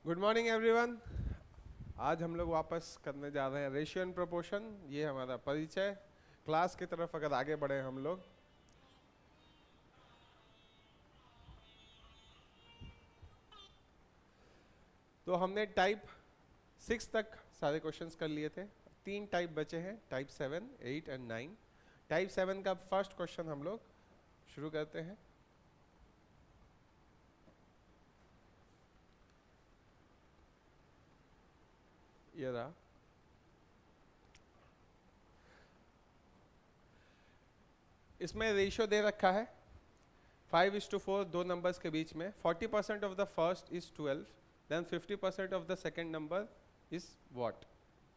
Good morning everyone. आज हम लोग वापस करने जा रहे हैं रेशियो एंड प्रोपोर्शन। ये हमारा परिचय क्लास की तरफ अगर आगे बढ़े हम लोग, तो हमने टाइप 6 तक सारे क्वेश्चंस कर लिए थे। 3 टाइप बचे हैं, टाइप 7, 8 एंड 9। टाइप 7 का फर्स्ट क्वेश्चन हम लोग शुरू करते हैं। ये रहा। इसमें रेशियो दे रखा है 5:4, दो नंबर्स के बीच में 40% off the first is 12, then 50% off the second number is what.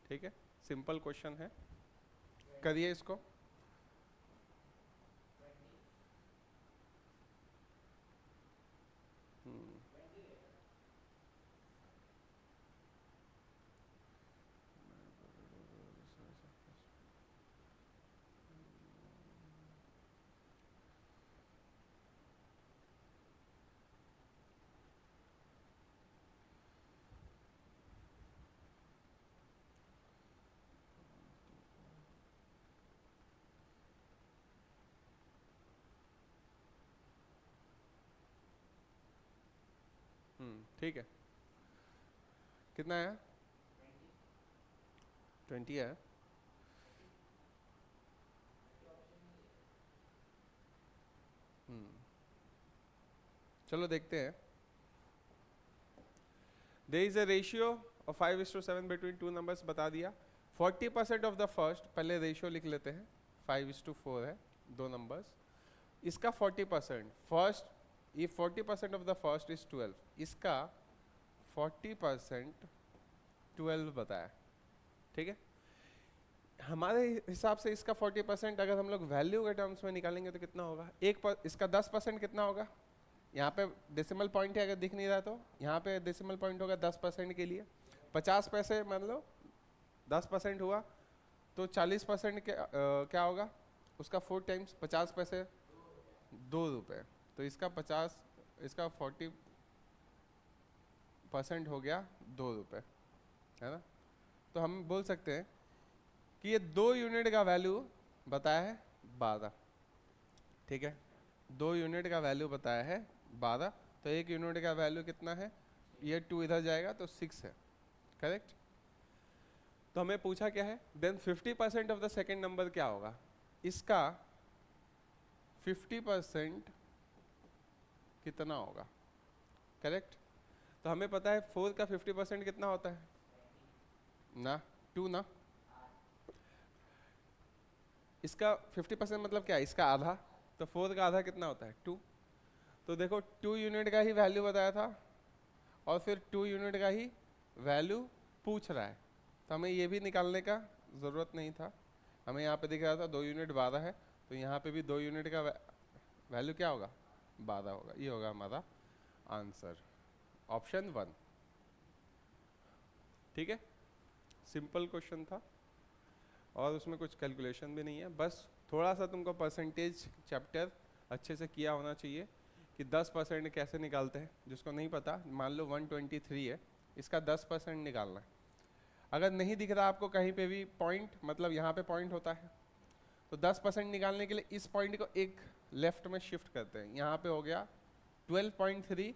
ठीक है, सिंपल क्वेश्चन है, करिए इसको। ठीक है, कितना है? 20 है। चलो देखते हैं। There is a ratio of 5:7 between two numbers, बता दिया। 40% ऑफ द फर्स्ट, पहले रेशियो लिख लेते हैं। 5:4 है, दो नंबर्स। इसका 40%, फर्स्ट, ये 40% ऑफ द फर्स्ट इज 12, इसका 40% 12 बताया। ठीक है, हमारे हिसाब से इसका 40% अगर हम लोग वैल्यू के टर्म्स में निकालेंगे तो कितना होगा? इसका 10% कितना होगा? यहाँ पे डेसिमल पॉइंट है, अगर दिख नहीं रहा तो यहाँ पे डेसिमल पॉइंट होगा 10% के लिए। 50 पैसे मान लो 10% हुआ, तो 40% क्या होगा? उसका 4 टाइम्स 50 पैसे, 2 रुपये। तो इसका 50, इसका 40% हो गया 2 रुपये, है ना? तो हम बोल सकते हैं कि ये 2 यूनिट का वैल्यू बताया है 12। ठीक है, 2 यूनिट का वैल्यू बताया है 12, तो 1 यूनिट का वैल्यू कितना है? ये 2 इधर जाएगा तो 6 है, करेक्ट। तो हमें पूछा क्या है, then 50% off the second number क्या होगा? इसका 50% कितना होगा, करेक्ट। तो हमें पता है 4 का 50% कितना होता है ना, 2 ना। इसका 50% मतलब क्या है? इसका आधा। तो 4 का आधा कितना होता है? 2। तो देखो 2 यूनिट का ही वैल्यू बताया था और फिर 2 यूनिट का ही वैल्यू पूछ रहा है, तो हमें ये भी निकालने का ज़रूरत नहीं था। हमें यहाँ पे दिख रहा था 2 यूनिट 12 है, तो यहाँ पे भी 2 यूनिट का वैल्यू क्या होगा? 12 होगा। ये होगा हमारा आंसर, ऑप्शन 1। ठीक है, सिंपल क्वेश्चन था और उसमें कुछ कैलकुलेशन भी नहीं है। बस थोड़ा सा तुमको परसेंटेज चैप्टर अच्छे से किया होना चाहिए कि 10% कैसे निकालते हैं। जिसको नहीं पता, मान लो 123 है, इसका 10% निकालना है। अगर नहीं दिख रहा आपको कहीं पे भी पॉइंट, मतलब यहाँ पे पॉइंट होता है, तो 10% निकालने के लिए इस पॉइंट को एक लेफ्ट में शिफ्ट करते हैं। यहाँ पे हो गया 12.3,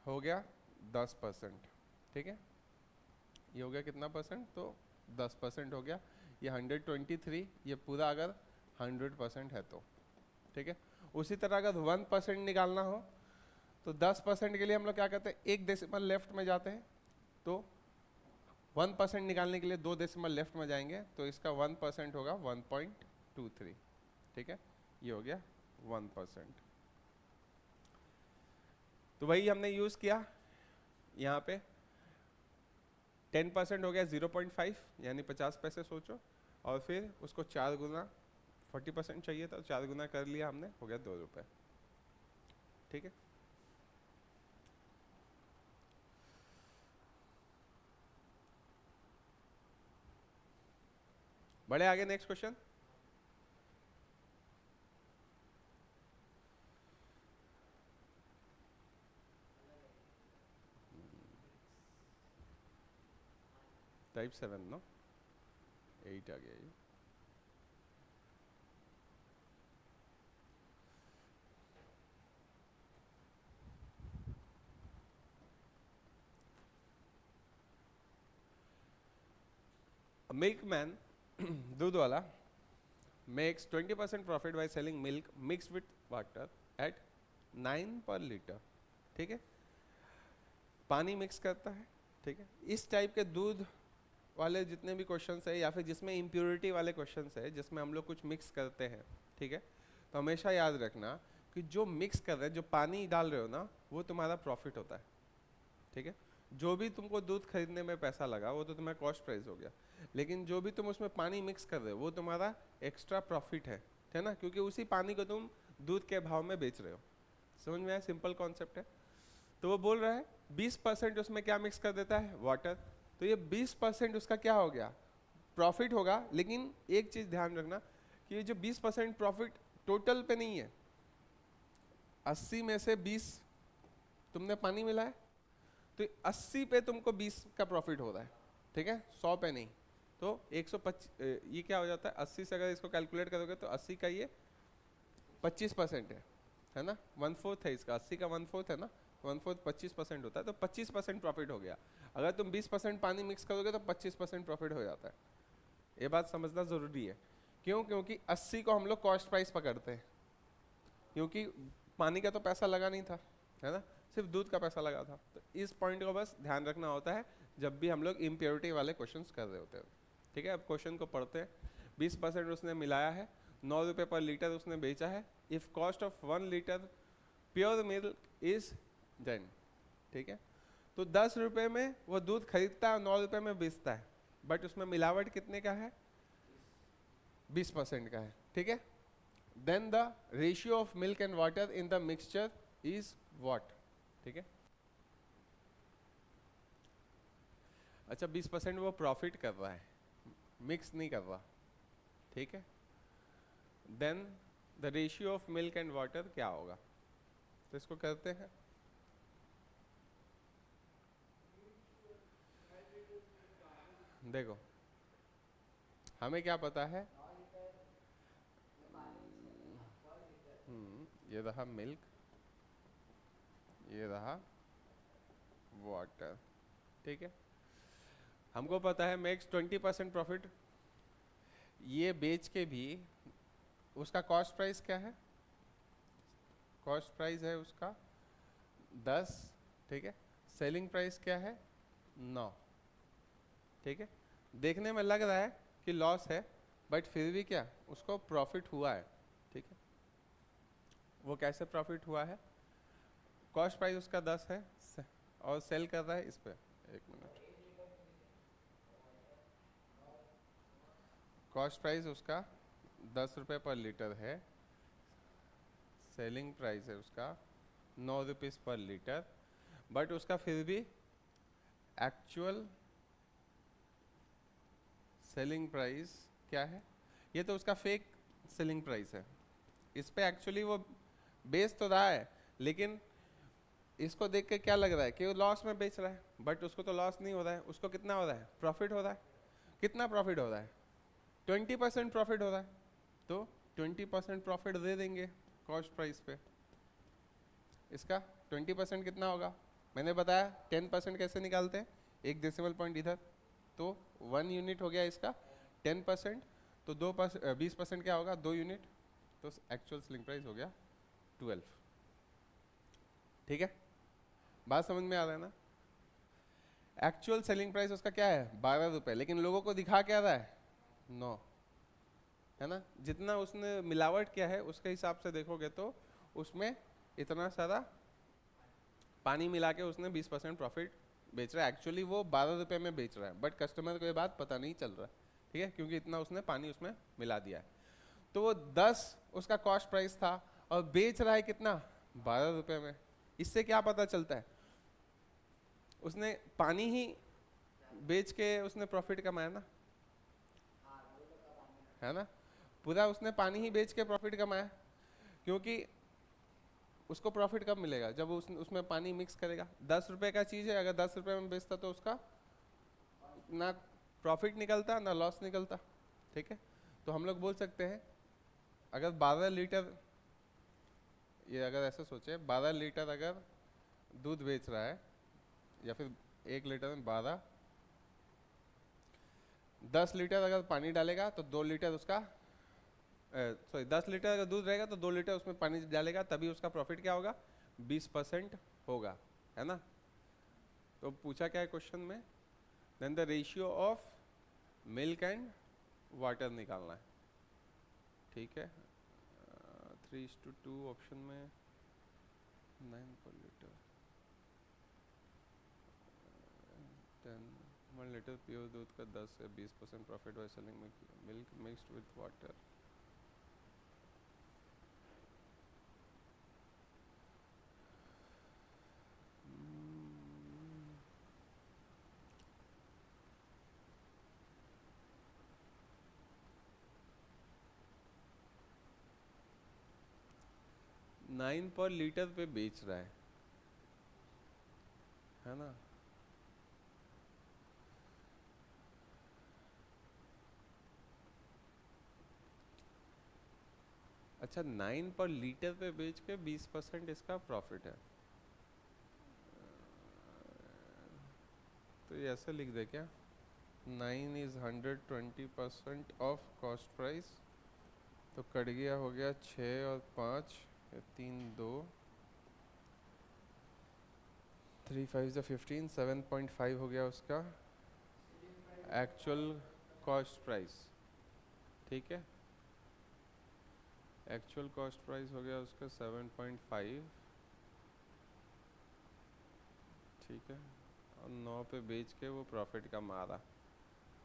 हो गया 10%। ठीक है, ये हो गया कितना परसेंट? तो 10% हो गया। ये 123, ये पूरा अगर 100% है तो। ठीक है, उसी तरह अगर 1% निकालना हो तो 10% के लिए हम लोग क्या करते हैं? एक डेसिमल लेफ्ट में जाते हैं। तो 1% निकालने के लिए 2 डेसिमल लेफ्ट में जाएंगे, तो इसका 1% होगा 1.23। ठीक है, ये हो गया 1%। तो वही हमने यूज़ किया यहाँ पे। 10% हो गया 0.5, यानी 50 पैसे सोचो, और फिर उसको 4 गुना, 40% चाहिए था, 4 गुना कर लिया हमने, हो गया 2 रुपये। ठीक है, बढ़े आगे, नेक्स्ट क्वेश्चन। टाइप 7 नो 8 आ गया ये। मिल्कमैन दूध वाला makes 20% profit by selling milk mixed with water at 9 per litre. ठीक है, पानी मिक्स करता है। ठीक है, इस टाइप के दूध वाले जितने भी क्वेश्चंस है या फिर जिसमें इम्प्योरिटी वाले क्वेश्चंस है जिसमें हम लोग कुछ मिक्स करते हैं, ठीक है, तो हमेशा याद रखना कि जो मिक्स कर रहे हैं, जो पानी डाल रहे हो ना, वो तुम्हारा प्रॉफिट होता है। ठीक है, जो भी तुमको दूध खरीदने में पैसा लगा वो तो तुम्हारा कॉस्ट प्राइस हो गया, लेकिन जो भी तुम उसमें पानी मिक्स कर रहे हो वो तुम्हारा एक्स्ट्रा प्रॉफिट है ना, क्योंकि उसी पानी को तुम दूध के भाव में बेच रहे हो। समझ में आया? सिंपल कॉन्सेप्ट है। तो वो बोल रहा है 20% उसमें क्या मिक्स कर देता है? वाटर। तो ये 20% उसका क्या हो गया? प्रॉफिट होगा। लेकिन एक चीज ध्यान रखना कि ये जो 20% प्रॉफिट टोटल पे नहीं है, 80 में से 20 तुमने पानी मिलाया, तो 80 पे तुमको 20 का प्रॉफिट हो रहा है। ठीक है, 100 पे नहीं। तो 125 ये क्या हो जाता है? 80 से अगर इसको कैलकुलेट करोगे तो 80 का ये 25% है ना, 1/4 है इसका, 80 का 1/4 है ना, 1/4 25% होता है, तो 25% प्रॉफिट हो गया। अगर तुम 20% पानी मिक्स करोगे तो 25% प्रॉफिट हो जाता है। ये बात समझना जरूरी है। क्यों? क्योंकि 80 को हम लोग कॉस्ट प्राइस पकड़ते हैं, क्योंकि पानी का तो पैसा लगा नहीं था, है ना, सिर्फ दूध का पैसा लगा था। तो इस पॉइंट को बस ध्यान रखना होता है जब भी हम लोग इम्प्योरिटी वाले क्वेश्चंस कर रहे होते हैं। ठीक है, अब क्वेश्चन को पढ़ते हैं। 20% उसने मिलाया है, 9 रुपये पर लीटर उसने बेचा है। If cost of 1 litre pure milk is then. ठीक है, तो 10 रुपये में वो दूध खरीदता है, 9 रुपये में बेचता है, बट उसमें मिलावट कितने का है? 20% का है। ठीक है, then the ratio of milk and water in the mixture is what? ठीक है, अच्छा 20% वो प्रॉफिट कर रहा है, मिक्स नहीं कर रहा। ठीक है, then the ratio of milk and water क्या होगा? तो इसको करते हैं। देखो हमें क्या पता है, ये रहा मिल्क, ये रहा वाटर। ठीक है, हमको पता है मेक्स 20% प्रॉफिट। ये बेच के भी उसका कॉस्ट प्राइस क्या है? कॉस्ट प्राइस है उसका 10। ठीक है, सेलिंग प्राइस क्या है? 9। ठीक है, देखने में लग रहा है कि लॉस है, बट फिर भी क्या उसको प्रॉफिट हुआ है। ठीक है, वो कैसे प्रॉफिट हुआ है? कॉस्ट प्राइस उसका 10 है और सेल कर रहा है इस पे, एक मिनट, कॉस्ट प्राइस उसका 10 रुपये पर लीटर है, सेलिंग प्राइस है उसका 9 रुपीज़ पर लीटर, बट उसका फिर भी एक्चुअल सेलिंग प्राइस क्या है? ये तो उसका फेक सेलिंग प्राइस है। इस पे एक्चुअली वो बेच तो रहा है, लेकिन इसको देख के क्या लग रहा है कि वो लॉस में बेच रहा है, बट उसको तो लॉस नहीं हो रहा है, उसको कितना हो रहा है? प्रॉफिट हो रहा है। कितना प्रॉफिट हो रहा है? 20% प्रॉफिट हो रहा है। तो 20% प्रॉफिट दे देंगे कॉस्ट प्राइस पे। इसका 20% कितना होगा? मैंने बताया 10% कैसे निकालते हैं, एक डेसिमल पॉइंट इधर, तो 1 यूनिट हो गया इसका। 10% तो 20% क्या होगा? 2 यूनिट, तो एक्चुअल सेलिंग प्राइस हो गया 12। ठीक है, बात समझ में आ रहा है ना? एक्चुअल सेलिंग प्राइस उसका क्या है? 12 रुपये, लेकिन लोगों को दिखा क्या रहा है? 9, है ना। जितना उसने मिलावट किया है उसके हिसाब से देखोगे तो उसमें इतना सारा पानी मिला के उसने 20% प्रॉफिट बेच रहा है। एक्चुअली वो 12 रुपये में बेच रहा है, बट कस्टमर को ये बात पता नहीं चल रहा है। ठीक है, क्योंकि इतना उसने पानी उसमें मिला दिया है। तो वो 10 उसका कॉस्ट प्राइस था और बेच रहा है कितना? 12 रुपये में। इससे क्या पता चलता है? उसने पानी ही बेच के उसने प्रॉफिट कमाया ना, है ना। पूरा उसने पानी ही बेच के प्रॉफिट कमाया, क्योंकि उसको प्रॉफिट कब मिलेगा? जब उसमें पानी मिक्स करेगा। 10 रुपये का चीज़ है, अगर 10 रुपये में बेचता तो उसका ना प्रॉफिट निकलता ना लॉस निकलता, ठीक है। तो हम लोग बोल सकते हैं अगर 12 लीटर, ये अगर ऐसे सोचे 12 लीटर अगर दूध बेच रहा है, या फिर 1 लीटर में 12, 10 लीटर अगर पानी डालेगा तो 2 लीटर उसका, सॉरी 10 लीटर अगर दूध रहेगा तो 2 लीटर उसमें पानी डालेगा, तभी उसका प्रॉफिट क्या होगा, 20% होगा, है ना। तो पूछा क्या है क्वेश्चन में, then the ratio of milk and water निकालना है, ठीक है। 3:2 ऑप्शन में 9 पर लीटर, 1 लीटर प्योर दूध का 10 से 20% profit by selling milk mixed with water. Nine पर लीटर पे बेच रहा है ना। अच्छा 9 पर लीटर पे बेच के 20% इसका प्रॉफिट है, तो ये ऐसे लिख दे क्या, 9 इज 120% ऑफ कॉस्ट प्राइस, तो कट गया, हो गया 6 और 5, 3 2, 3 5 15, 7.5 हो गया उसका एक्चुअल कॉस्ट प्राइस, ठीक है। एक्चुअल कॉस्ट प्राइस हो गया उसका 7.5, ठीक है। और 9 पे बेच के वो प्रॉफिट का मारा,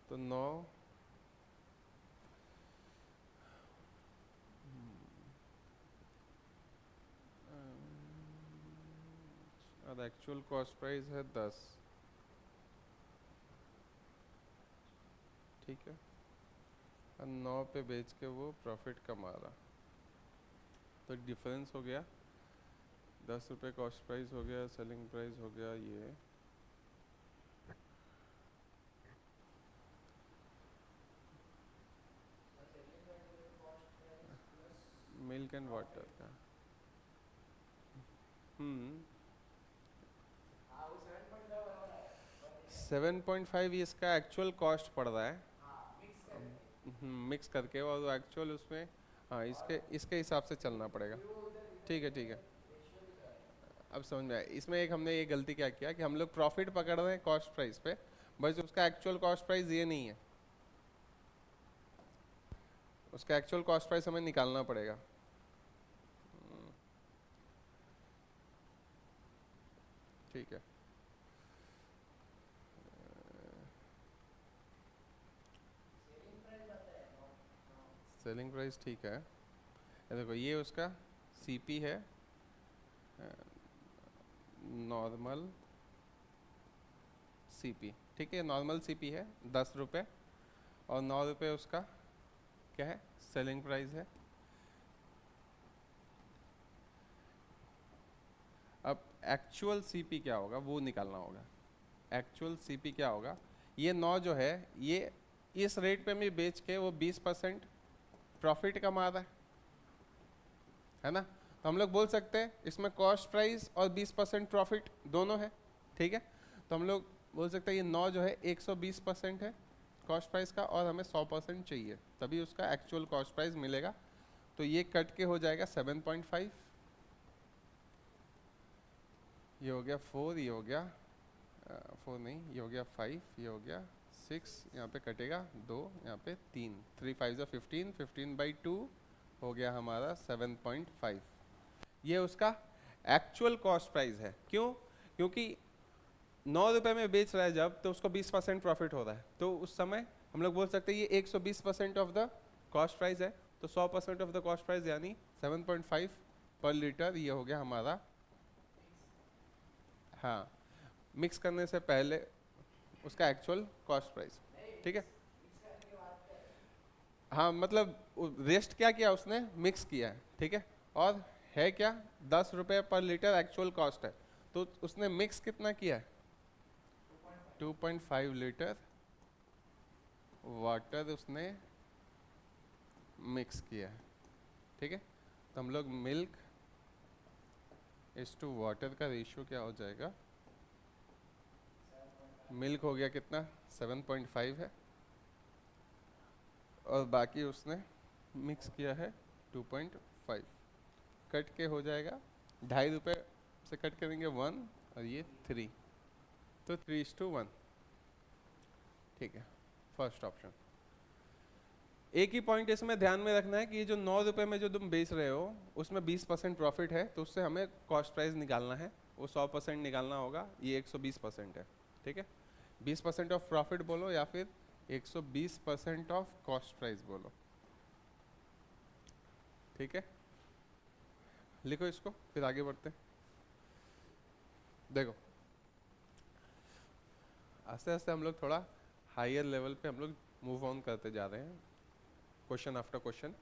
तो 9 और एक्चुअल कॉस्ट प्राइस है 10, ठीक है। और 9 पे बेच के वो प्रॉफिट कमा रहा, तो डिफरेंस हो गया 10 रुपये कॉस्ट प्राइस हो गया, सेलिंग प्राइस हो गया ये, मिल्क एंड वाटर का। 7.5 इसका एक्चुअल कॉस्ट पड़ रहा है, मिक्स करके, और एक्चुअल उसमें, हाँ इसके इसके हिसाब से चलना पड़ेगा, ठीक है ठीक है। अब समझ में आया, इसमें एक हमने ये गलती क्या किया कि हम लोग प्रॉफिट पकड़ रहे हैं कॉस्ट प्राइस पे, बस उसका एक्चुअल कॉस्ट प्राइस ये नहीं है, उसका एक्चुअल कॉस्ट प्राइस हमें निकालना पड़ेगा। ठीक है, सेलिंग प्राइस ठीक है। ये देखो ये उसका सीपी है, नॉर्मल सीपी, ठीक है। नॉर्मल सीपी है 10 रुपये, और 9 रुपये उसका क्या है, सेलिंग प्राइस है। अब एक्चुअल सीपी क्या होगा वो निकालना होगा। एक्चुअल सीपी क्या होगा, ये 9 जो है ये इस रेट पे मैं बेच के वो 20% प्रॉफिट कमा रहा है ना। तो हम लोग बोल सकते हैं इसमें कॉस्ट प्राइस और 20% प्रॉफिट दोनों है, ठीक है। तो हम लोग बोल सकते हैं ये 9 जो है 120% है कॉस्ट प्राइस का, और हमें 100% चाहिए, तभी उसका एक्चुअल कॉस्ट प्राइस मिलेगा। तो ये कट के हो जाएगा 7.5, ये हो गया 4, ये हो गया 4 नहीं, ये हो गया 5, ये हो गया 6, यहाँ पे कटेगा 2, यहाँ पे 3, 3 5 15, 15/2 हो गया हमारा 7.5। ये उसका एक्चुअल कॉस्ट प्राइस है। क्यों? क्योंकि 9 रुपये में बेच रहा है जब, तो उसको 20% प्रॉफिट हो रहा है, तो उस समय हम लोग बोल सकते हैं ये 120% ऑफ द कॉस्ट प्राइस है, तो 100% ऑफ द कॉस्ट प्राइस यानी 7.5 पर लीटर, ये हो गया हमारा। हाँ, मिक्स करने से पहले उसका एक्चुअल कॉस्ट प्राइस, ठीक है। हाँ मतलब रेस्ट क्या किया उसने, मिक्स किया है, ठीक है। और है क्या, 10 रुपये पर लीटर एक्चुअल कॉस्ट है, तो उसने मिक्स कितना किया है, 2.5 लीटर वाटर उसने मिक्स किया है, ठीक है। तो हम लोग मिल्क इस टू वाटर का रेशियो क्या हो जाएगा, मिल्क हो गया कितना 7.5 है, और बाकी उसने मिक्स किया है 2.5, कट के हो जाएगा 2.5 रुपये से कट करेंगे 1 और ये 3, तो 3:1, ठीक है, फर्स्ट ऑप्शन। एक ही पॉइंट इसमें ध्यान में रखना है कि ये जो 9 रुपये में जो तुम बेच रहे हो उसमें 20% प्रॉफिट है, तो उससे हमें कॉस्ट प्राइस निकालना है, वो 100% निकालना होगा, ये 120% है, ठीक है। 20% ऑफ प्रॉफिट बोलो या फिर 120% ऑफ कॉस्ट प्राइस बोलो, ठीक है। लिखो इसको, फिर आगे बढ़ते हैं। देखो आस्ते आस्ते हम लोग थोड़ा हायर लेवल पे हम लोग मूव ऑन करते जा रहे हैं, क्वेश्चन आफ्टर क्वेश्चन।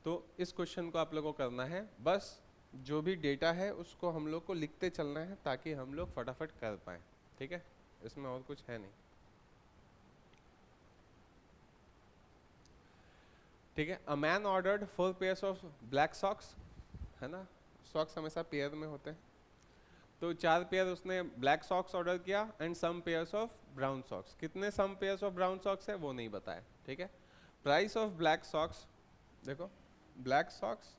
तो इस क्वेश्चन को आप लोगों को करना है, बस जो भी डेटा है उसको हम लोग को लिखते चलना है ताकि हम लोग फटाफट कर पाए, ठीक है, इसमें और कुछ है नहीं, ठीक है। A man ordered 4 pairs of black socks, है ना, सॉक्स हमेशा पेयर में होते हैं, तो 4 पेयर उसने ब्लैक सॉक्स ऑर्डर किया and some pairs of brown socks. कितने some pairs of brown socks है वो नहीं बताया, ठीक है। प्राइस ऑफ ब्लैक सॉक्स, देखो black socks,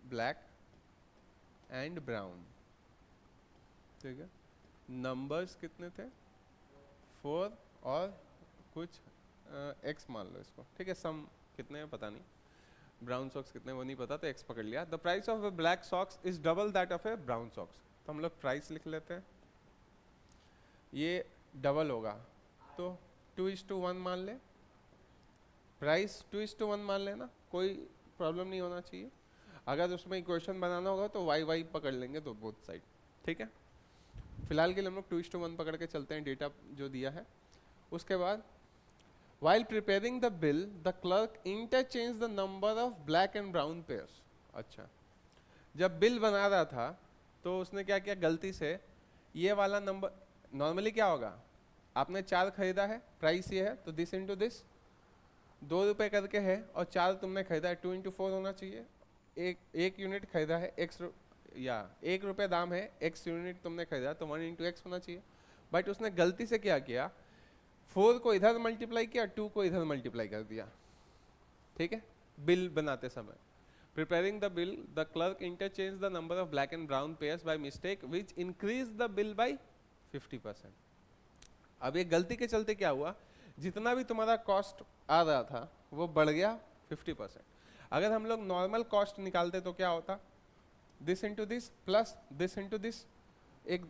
black and brown, ठीक है। नंबर्स कितने थे 4 और कुछ एक्स मान लो इसको, ठीक है। सम कितने हैं पता नहीं, ब्राउन सॉक्स कितने वो नहीं पता, तो एक्स पकड़ लिया। The price of A black socks is double that of A brown socks, तो हम लोग प्राइस लिख लेते हैं, ये डबल होगा तो 2:1 मान ले, प्राइस 2:1 मान लेना, कोई प्रॉब्लम नहीं होना चाहिए। अगर उसमें इक्वेशन बनाना होगा तो वाई वाई पकड़ लेंगे तो बोथ साइड, ठीक है। फिलहाल के लिए हम लोग 2:1 पकड़ के चलते हैं, डेटा जो दिया है। उसके बाद while preparing the bill the clerk interchanged the number of black and brown pairs। अच्छा, जब बिल बना रहा था तो उसने क्या किया, गलती से ये वाला नंबर, नॉर्मली क्या होगा, आपने 4 खरीदा है, प्राइस ये है, तो दिस इंटू दिस 2 रुपये करके है, और 4 तुमने खरीदा है, 2x4 होना चाहिए। एक यूनिट खरीदा है या 1 रुपये दाम है, x यूनिट तुमने खरीदा तो 1x होना चाहिए, बट उसने गलती से क्या किया, 4 को इधर मल्टीप्लाई किया, 2 को इधर मल्टीप्लाई कर दिया, ठीक है, बिल बनाते समय। Preparing the bill the clerk interchange the number of black and brown pairs by mistake which increase the bill bye 50%। अब ये गलती के चलते क्या हुआ, जितना भी तुम्हारा कॉस्ट आ रहा था वो बढ़ गया 50%। अगर हम लोग नॉर्मल कॉस्ट निकालते तो क्या होता, this into this plus this into this, एक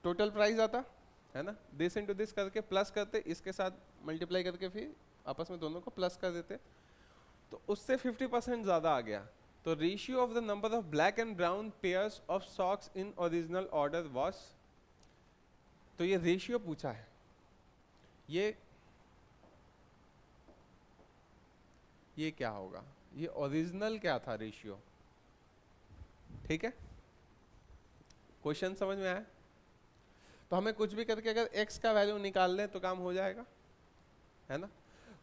टोटल प्राइस आता है ना, दिस इंटू दिस करके प्लस करते, इसके साथ मल्टीप्लाई करके फिर आपस में दोनों को प्लस कर देते, तो उससे 50% ज़्यादा आ गया। तो ratio of the number of black and brown pairs of socks in original order was, तो ये रेशियो पूछा है, ये क्या होगा, ये ओरिजिनल क्या था रेशियो, ठीक है। क्वेश्चन समझ में आया, तो हमें कुछ भी करके अगर x का वैल्यू निकाल लें तो काम हो जाएगा, है ना।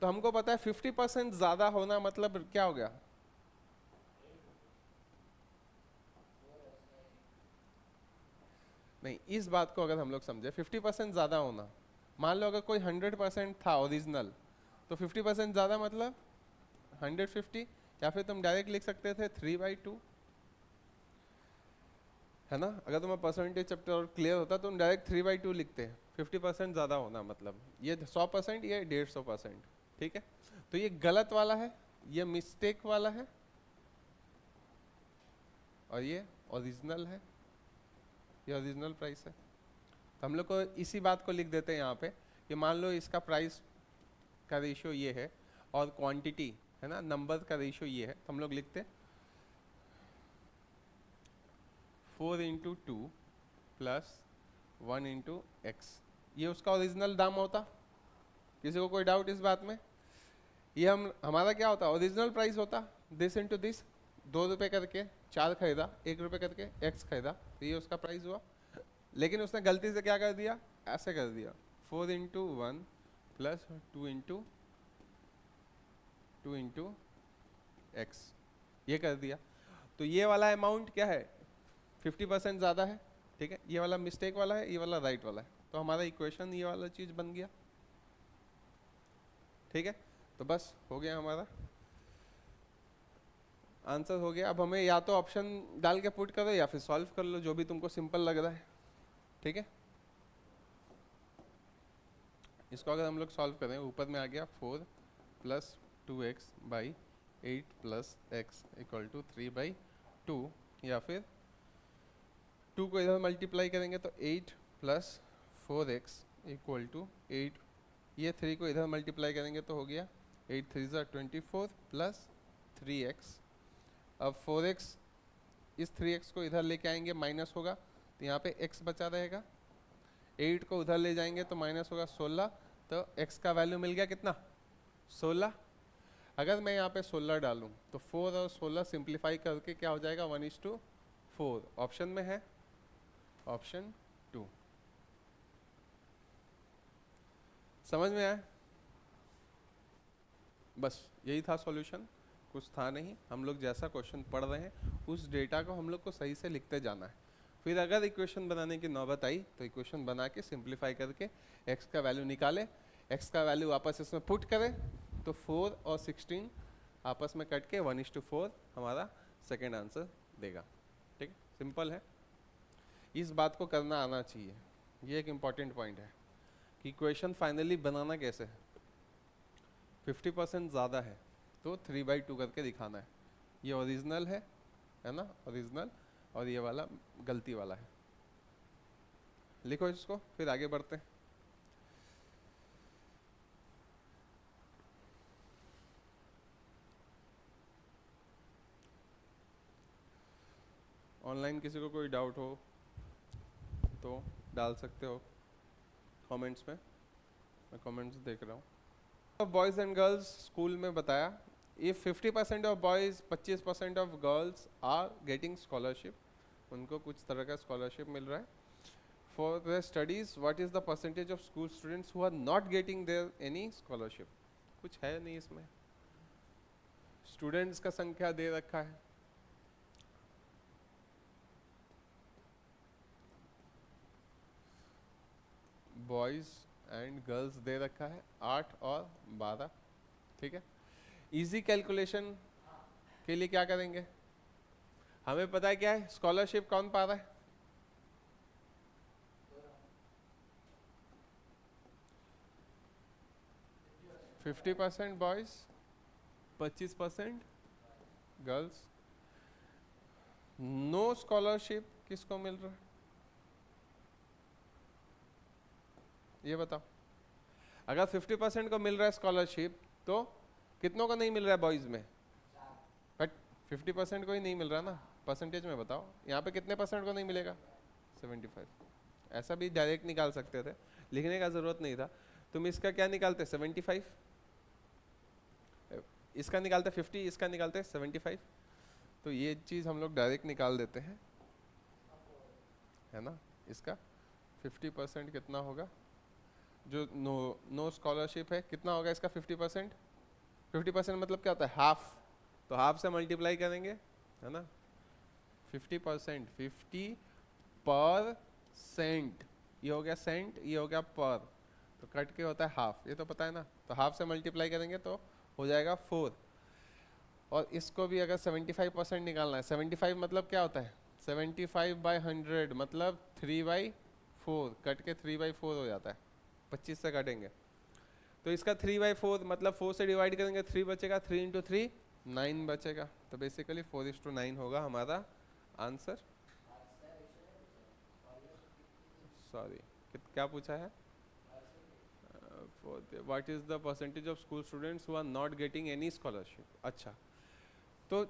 तो हमको पता है 50% ज्यादा होना मतलब क्या हो गया, नहीं, इस बात को अगर हम लोग समझे 50% ज्यादा होना, मान लो अगर कोई 100% था ओरिजिनल, तो 50% ज्यादा मतलब 150, या फिर तुम डायरेक्ट लिख सकते थे 3/2, है ना। अगर तुम्हारा परसेंटेज चैप्टर और क्लियर होता तो तुम डायरेक्ट 3/2 लिखते हैं, 50% ज़्यादा होना मतलब ये 100%, ये 150%, ठीक है। तो ये गलत वाला है, ये मिस्टेक वाला है, और ये ओरिजिनल है, ये ओरिजिनल प्राइस है। तो हम लोग को इसी बात को लिख देते हैं यहाँ पे कि मान लो इसका प्राइस का रेशियो ये है और क्वांटिटी है ना, नंबर का रेशियो ये है, तो हम लोग लिखते 4×2 प्लस 1×x, ये उसका ओरिजिनल दाम होता। किसी को कोई डाउट इस बात में, ये हमारा क्या होता, ओरिजिनल प्राइस होता, दिस इंटू दिस, 2 रुपये करके 4 खरीदा, 1 रुपये करके x खरीदा, तो ये उसका प्राइस हुआ। लेकिन उसने गलती से क्या कर दिया, ऐसे कर दिया 4×1 प्लस 2 इंटू एक्स, ये कर दिया। तो ये वाला अमाउंट क्या है, 50% ज़्यादा है, ठीक है, ये वाला मिस्टेक वाला है, ये वाला राइट वाला है, तो हमारा इक्वेशन ये वाला चीज़ बन गया, ठीक है। तो बस हो गया हमारा आंसर हो गया। अब हमें या तो ऑप्शन डाल के पुट करो या फिर सॉल्व कर लो, जो भी तुमको सिंपल लग रहा है, ठीक है। इसको अगर हम लोग सॉल्व करें, ऊपर में आ गया 4 plus 2x by 8 plus x equal to 3/2, या फिर 2 को इधर मल्टीप्लाई करेंगे तो 8 प्लस 4x इक्वल टू 8, ये 3 को इधर मल्टीप्लाई करेंगे तो हो गया 8 3 ज़ा 24 प्लस 3x। अब 4x, इस 3x को इधर लेके आएंगे माइनस होगा तो यहाँ पे x बचा रहेगा, 8 को उधर ले जाएंगे तो माइनस होगा 16, तो x का वैल्यू मिल गया कितना, 16। अगर मैं यहाँ पे 16 डालूँ तो 4 और 16 सिंप्लीफाई करके क्या हो जाएगा, 1:4, ऑप्शन में है ऑप्शन 2। समझ में आया? बस यही था सॉल्यूशन, कुछ था नहीं। हम लोग जैसा क्वेश्चन पढ़ रहे हैं उस डेटा को हम लोग को सही से लिखते जाना है। फिर अगर इक्वेशन बनाने की नौबत आई तो इक्वेशन बना के सिंप्लीफाई करके x का वैल्यू निकाले, x का वैल्यू वापस इसमें पुट करें तो 4 और 16 आपस में कट के 1:4 हमारा सेकेंड आंसर देगा, ठीक है। सिंपल है, इस बात को करना आना चाहिए, ये एक इम्पॉर्टेंट पॉइंट है कि इक्वेशन फाइनली बनाना कैसे है। 50% ज़्यादा है तो 3/2 करके दिखाना है, ये ओरिजिनल है ना, ओरिजिनल, और ये वाला गलती वाला है। लिखो इसको, फिर आगे बढ़ते हैं। ऑनलाइन किसी को कोई डाउट हो तो डाल सकते हो कमेंट्स में, मैं कमेंट्स देख रहा हूँ। बॉयज़ एंड गर्ल्स स्कूल में बताया, if 50% off boys 25% off girls are getting scholarship, उनको कुछ तरह का स्कॉलरशिप मिल रहा है for the studies, what is the percentage of school students who are not getting there any scholarship. कुछ है नहीं इसमें, स्टूडेंट्स का संख्या दे रखा है, बॉयज़ एंड गर्ल्स दे रखा है 8 और 12, ठीक है। इजी कैलकुलेशन के लिए क्या करेंगे, हमें पता है क्या है, स्कॉलरशिप कौन पा रहा है, है 50% बॉयज 25% गर्ल्स। नो स्कॉलरशिप किसको मिल रहा है, ये बताओ। अगर 50% को मिल रहा है स्कॉलरशिप तो कितनों को नहीं मिल रहा है बॉयज में, बट 50% को ही नहीं मिल रहा ना, परसेंटेज में बताओ यहाँ पे कितने परसेंट को नहीं मिलेगा, 75। ऐसा भी डायरेक्ट निकाल सकते थे, लिखने का जरूरत नहीं था। तुम इसका क्या निकालते, 75, इसका निकालते 50, इसका निकालते 75, तो ये चीज़ हम लोग डायरेक्ट निकाल देते हैं, है ना। इसका 50% कितना होगा, जो नो स्कॉलरशिप है कितना होगा इसका 50%, 50% मतलब क्या होता है, हाफ, तो हाफ से मल्टीप्लाई करेंगे, है ना। 50%, 50%, ये हो गया सेंट, ये हो गया पर, तो कट के होता है हाफ, ये तो पता है ना, तो हाफ से मल्टीप्लाई करेंगे तो हो जाएगा 4। और इसको भी अगर 75% निकालना है, 75 मतलब क्या होता है, 75/100 मतलब 3/4, कट के 3/4 हो जाता है, 25 से काटेंगे तो इसका 3/4 मतलब 4 से डिवाइड करेंगे 3 बचेगा, 3 × 3 9 बचेगा, तो बेसिकली 4:9 होगा हमारा आंसर। सॉरी, क्या पूछा है, what is the percentage of school students who are not getting any scholarship. अच्छा, तो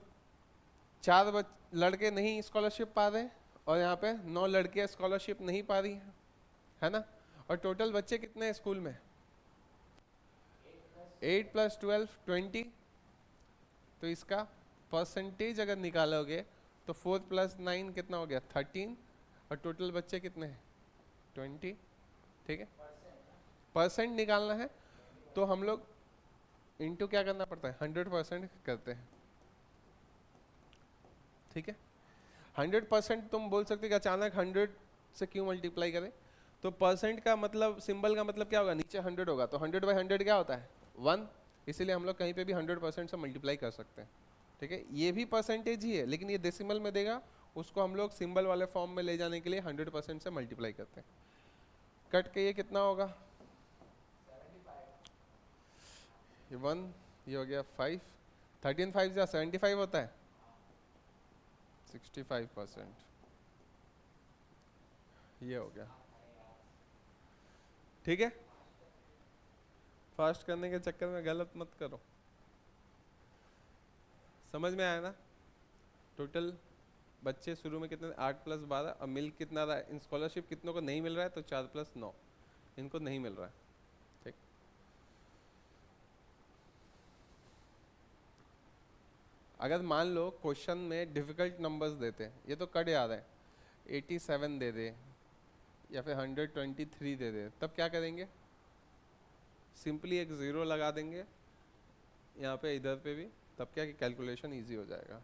4 लड़के नहीं स्कॉलरशिप पा रहे और यहाँ पे 9 लड़कियाँ स्कॉलरशिप नहीं पा रही हैं, है ना। और टोटल बच्चे कितने हैं स्कूल में, 8 + 12 20, तो इसका परसेंटेज अगर निकालोगे तो 4 + 9 कितना हो गया 13, और टोटल बच्चे कितने हैं 20, ठीक है। परसेंट निकालना है तो हम लोग इंटू क्या करना पड़ता है, 100% करते हैं, ठीक है। 100% तुम बोल सकते हो कि अचानक 100 से क्यों मल्टीप्लाई करें, तो परसेंट का मतलब, सिंबल का मतलब क्या होगा, नीचे 100 होगा, तो 100/100 क्या होता है 1, इसीलिए हम लोग कहीं पे भी 100% से मल्टीप्लाई कर सकते हैं, ठीक है। ये भी परसेंटेज ही है, लेकिन ये डेसिमल में देगा, उसको हम लोग सिंबल वाले फॉर्म में ले जाने के लिए 100% से मल्टीप्लाई करते हैं। कट के ये कितना होगा, 1, ये हो गया 5, 13 5 या 75 होता है, 65%, ये हो गया, ठीक है। फास्ट करने के चक्कर में गलत मत करो, समझ में आया ना। टोटल बच्चे शुरू में कितने, 8+12, अब मिल कितना रहा है, इन स्कॉलरशिप कितनों को नहीं मिल रहा है, तो 4+9 इनको नहीं मिल रहा है, ठीक। अगर मान लो क्वेश्चन में डिफिकल्ट नंबर्स देते हैं, ये तो कट याद है, 87 दे दे या फिर 123 दे दे, तब क्या करेंगे, सिंपली एक ज़ीरो लगा देंगे यहाँ पे, इधर पे भी, तब क्या कि कैलकुलेशन इजी हो जाएगा,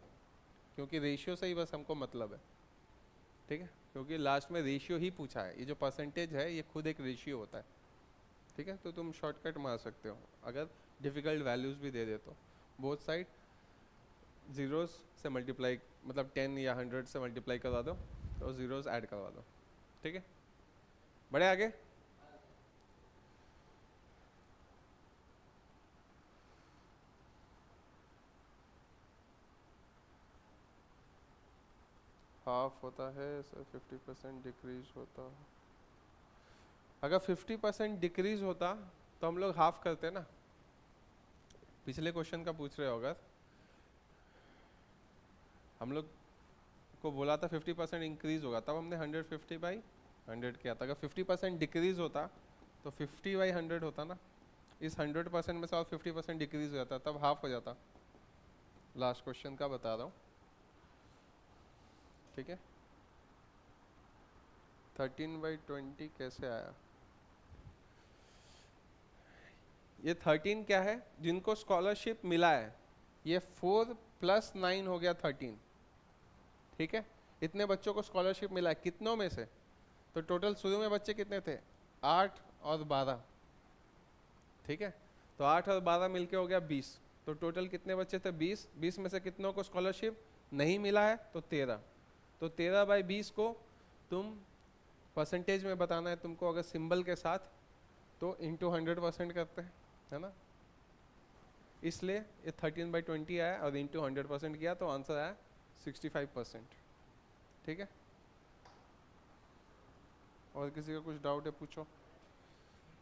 क्योंकि रेशियो से ही बस हमको मतलब है, ठीक है। क्योंकि लास्ट में रेशियो ही पूछा है, ये जो परसेंटेज है ये खुद एक रेशियो होता है, ठीक है। तो तुम शॉर्टकट मार सकते हो, अगर डिफिकल्ट वैल्यूज़ भी दे दे तो बोथ साइड ज़ीरोज़ से मल्टीप्लाई, मतलब 10 या 100 से मल्टीप्लाई करवा दो, तो ज़ीरोज़ ऐड करवा दो, ठीक है। बढ़े आगे, हाफ होता है सर, 50% डिक्रीज होता, अगर 50% डिक्रीज होता तो हम लोग हाफ करते ना, पिछले क्वेश्चन का पूछ रहे हो, अगर हम लोग को बोला था 50% इंक्रीज होगा, तब हमने 150/100 किया था। अगर 50% डिक्रीज होता तो 50/100 होता ना, इस 100% में से और 50% डिक्रीज हो जाता, तब हाफ हो जाता। लास्ट क्वेश्चन का बता रहा हूँ, ठीक है। 13/20 कैसे आया, ये 13 क्या है, जिनको स्कॉलरशिप मिला है, ये 4 + 9 हो गया 13, ठीक है। इतने बच्चों को स्कॉलरशिप मिला है, कितनों में से, तो टोटल शुरू में बच्चे कितने थे, 8 और 12, ठीक है। तो 8 और 12 मिलके हो गया 20, तो टोटल कितने बच्चे थे, 20, 20 में से कितनों को स्कॉलरशिप नहीं मिला है, तो 13, तो 13/20 को तुम परसेंटेज में बताना है तुमको, अगर सिंबल के साथ, तो इंटू 100% करते हैं, है ना, इसलिए ये 13/20 आया, और इंटू 100% किया तो आंसर आया 65%, ठीक है। और किसी का कुछ डाउट है पूछो,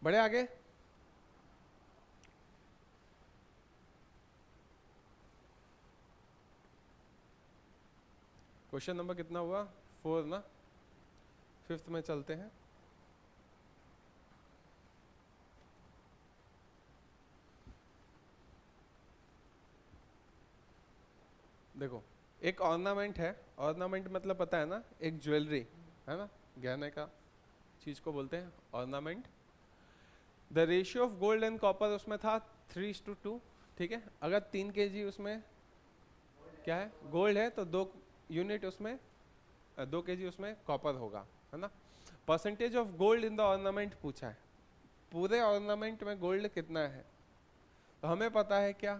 बढ़े आगे। क्वेश्चन नंबर कितना हुआ, 4 ना, 5th में चलते हैं। देखो, एक ऑर्नामेंट है, ऑर्नामेंट मतलब पता है ना, एक ज्वेलरी है ना, गहने का चीज को बोलते हैं ornament. The ratio of gold and copper उसमें था 3:2, ठीक है। अगर 3 kg उसमें क्या है, गोल्ड है, तो 2 यूनिट उसमें, 2 kg उसमें कॉपर होगा, है ना। Percentage of gold in the ornament पूछा है, पूरे ऑर्नामेंट में गोल्ड कितना है, तो हमें पता है क्या,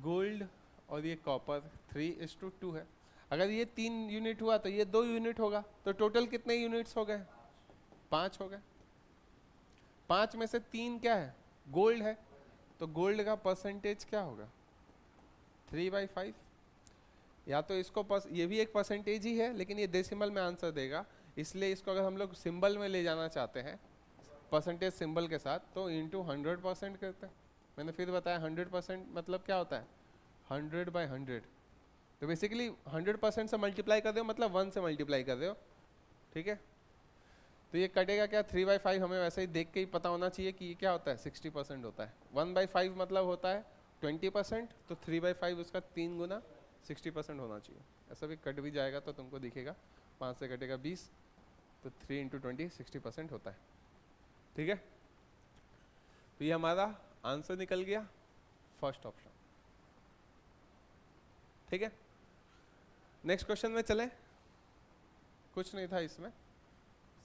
गोल्ड और ये कॉपर 3:2 है। अगर ये 3 यूनिट हुआ तो ये 2 यूनिट होगा, तो टोटल कितने यूनिट्स हो गए, 5 हो गए। 5 में से 3 क्या है, गोल्ड है, तो गोल्ड का परसेंटेज क्या होगा, 3/5। या तो इसको ये भी एक परसेंटेज ही है, लेकिन ये डेसिमल में आंसर देगा, इसलिए इसको अगर हम लोग सिंबल में ले जाना चाहते हैं, परसेंटेज सिंबल के साथ, तो इंटू 100% करते हैं। मैंने फिर बताया 100% मतलब क्या होता है, 100/100, तो बेसिकली 100% से मल्टीप्लाई कर रहे हो, मतलब 1 से मल्टीप्लाई कर रहे हो, ठीक है। तो ये कटेगा क्या, 3/5, हमें वैसे ही देख के ही पता होना चाहिए कि ये क्या होता है, 60% होता है। 1/5 मतलब होता है 20%, तो 3/5 उसका 3 गुना 60% होना चाहिए। ऐसा भी कट भी जाएगा तो तुमको दिखेगा, 5 से कटेगा 20, तो 3 × 20 60% होता है, ठीक है। तो ये हमारा आंसर निकल गया फर्स्ट ऑप्शन। ठीक है, नेक्स्ट क्वेश्चन में चले। कुछ नहीं था इसमें,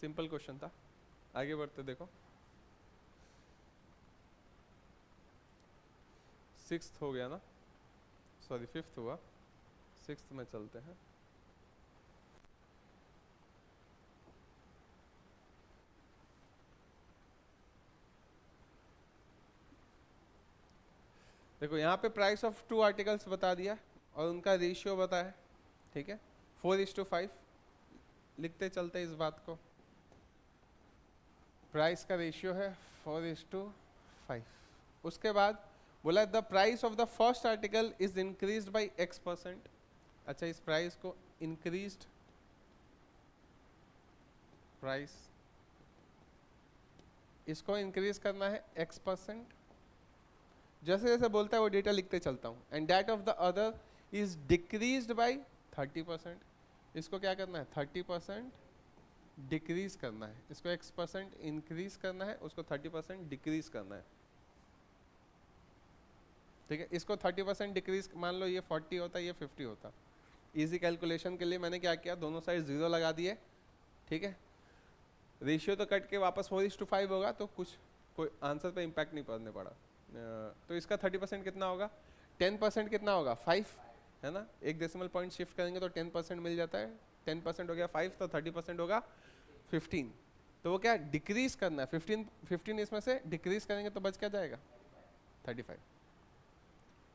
सिंपल क्वेश्चन था। आगे बढ़ते देखो, 6th हो गया ना, सॉरी 5th हुआ, 6th में चलते हैं। देखो यहाँ पे प्राइस ऑफ 2 आर्टिकल्स बता दिया और उनका रेशियो बताया। ठीक है, 4:5 लिखते चलते इस बात को। प्राइस का रेशियो है 4:5। उसके बाद बोला the price of the first article is increased by X%। अच्छा, इस प्राइस को इंक्रीज्ड प्राइस, इसको इंक्रीज करना है X%। जैसे जैसे बोलता है वो डेटा लिखते चलता हूँ। And that of the other is decreased bye 30%। इसको क्या करना है, 30% डिक्रीज करना है। इसको X% इंक्रीज करना है, उसको 30% डिक्रीज करना है। ठीक है, इसको 30% डिक्रीज, मान लो ये 40 होता, ये 50 होता। इजी कैलकुलेशन के लिए मैंने क्या किया, दोनों साइड 0 लगा दिए। ठीक है, रेशियो तो कट के वापस 4:5 होगा, तो कुछ कोई आंसर पे इम्पैक्ट नहीं पड़ने पड़ा। तो इसका 30% कितना होगा, 10% कितना होगा, 5 है ना। एक डेसिमल पॉइंट शिफ्ट करेंगे तो 10% मिल जाता है। 10% हो गया 5, तो 30% होगा 15। तो वो क्या डिक्रीज करना है, 15 इसमें से डिक्रीज करेंगे तो बच क्या जाएगा, 35।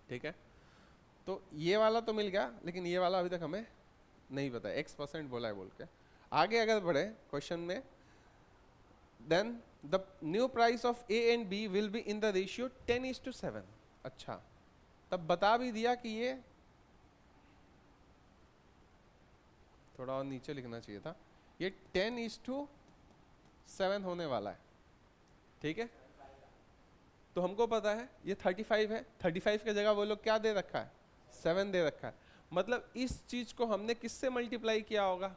ठीक है, तो ये वाला तो मिल गया, लेकिन ये वाला अभी तक हमें नहीं पता है, X% बोला है बोल के। आगे अगर बढ़े क्वेश्चन में, then the new price of A and B will be in the ratio 10:7। अच्छा, तब बता भी दिया कि ये थोड़ा और नीचे लिखना चाहिए था, ये 10:7 होने वाला है। ठीक है, तो हमको पता है ये 35 है, 35 की जगह वो लोग क्या दे रखा है, 7 दे रखा है। मतलब इस चीज को हमने किससे मल्टीप्लाई किया होगा,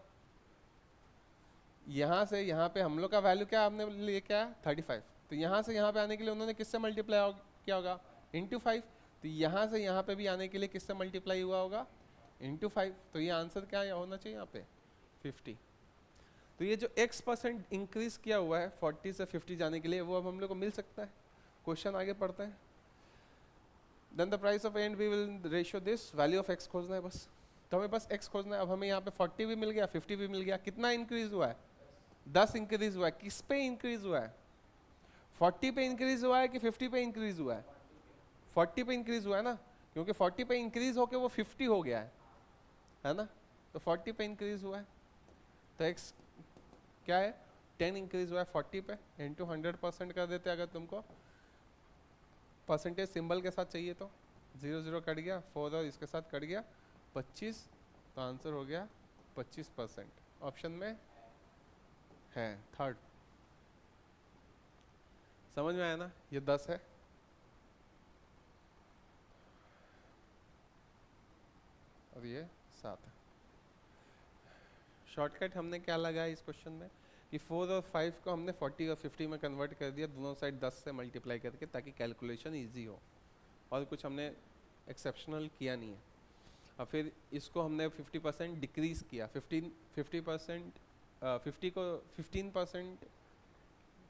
यहाँ से यहाँ पे हम लोग का वैल्यू क्या हमने लिए, क्या 35, तो यहाँ से यहाँ पे आने के लिए उन्होंने किससे मल्टीप्लाई किया होगा, इंटू 5। तो यहाँ से यहाँ पे भी आने के लिए किससे मल्टीप्लाई हुआ होगा, इंटू 5। तो ये आंसर क्या होना चाहिए यहाँ पे, 50। तो ये जो X% इंक्रीज किया हुआ है 40 से 50 जाने के लिए, वो अब हम लोग को मिल सकता है। क्वेश्चन आगे पढ़ते हैं। Then the price of A and B will ratio this, value of X खोजना है बस। तो हमें बस X खोजना है। अब हमें यहाँ पे 40 भी मिल गया, 50 भी मिल गया। कितना इंक्रीज हुआ है, 10 इंक्रीज हुआ है। किस पे इंक्रीज हुआ है, 40 पे इंक्रीज हुआ है कि 50 पे इंक्रीज हुआ है, 40 पे इंक्रीज हुआ है ना, क्योंकि 40 पे इंक्रीज होके वो 50 हो गया है ना। तो 40 पे इंक्रीज हुआ है, तो X क्या है, 10 इंक्रीज हुआ है 40 पे, इंटू 100% कर देते अगर तुमको परसेंटेज सिंबल के साथ चाहिए तो। 0 0 कट गया, 4 और इसके साथ कट गया 25, तो आंसर हो गया 25%। ऑप्शन में है थर्ड। समझ में आया ना, ये 10 है और ये 7 है। शॉर्टकट हमने क्या लगाया इस क्वेश्चन में कि 4 और 5 को हमने 40 और 50 में कन्वर्ट कर दिया, दोनों साइड 10 से मल्टीप्लाई करके, ताकि कैलकुलेशन इजी हो। और कुछ हमने एक्सेप्शनल किया नहीं है। और फिर इसको हमने 50% डिक्रीज किया, 50% 50 को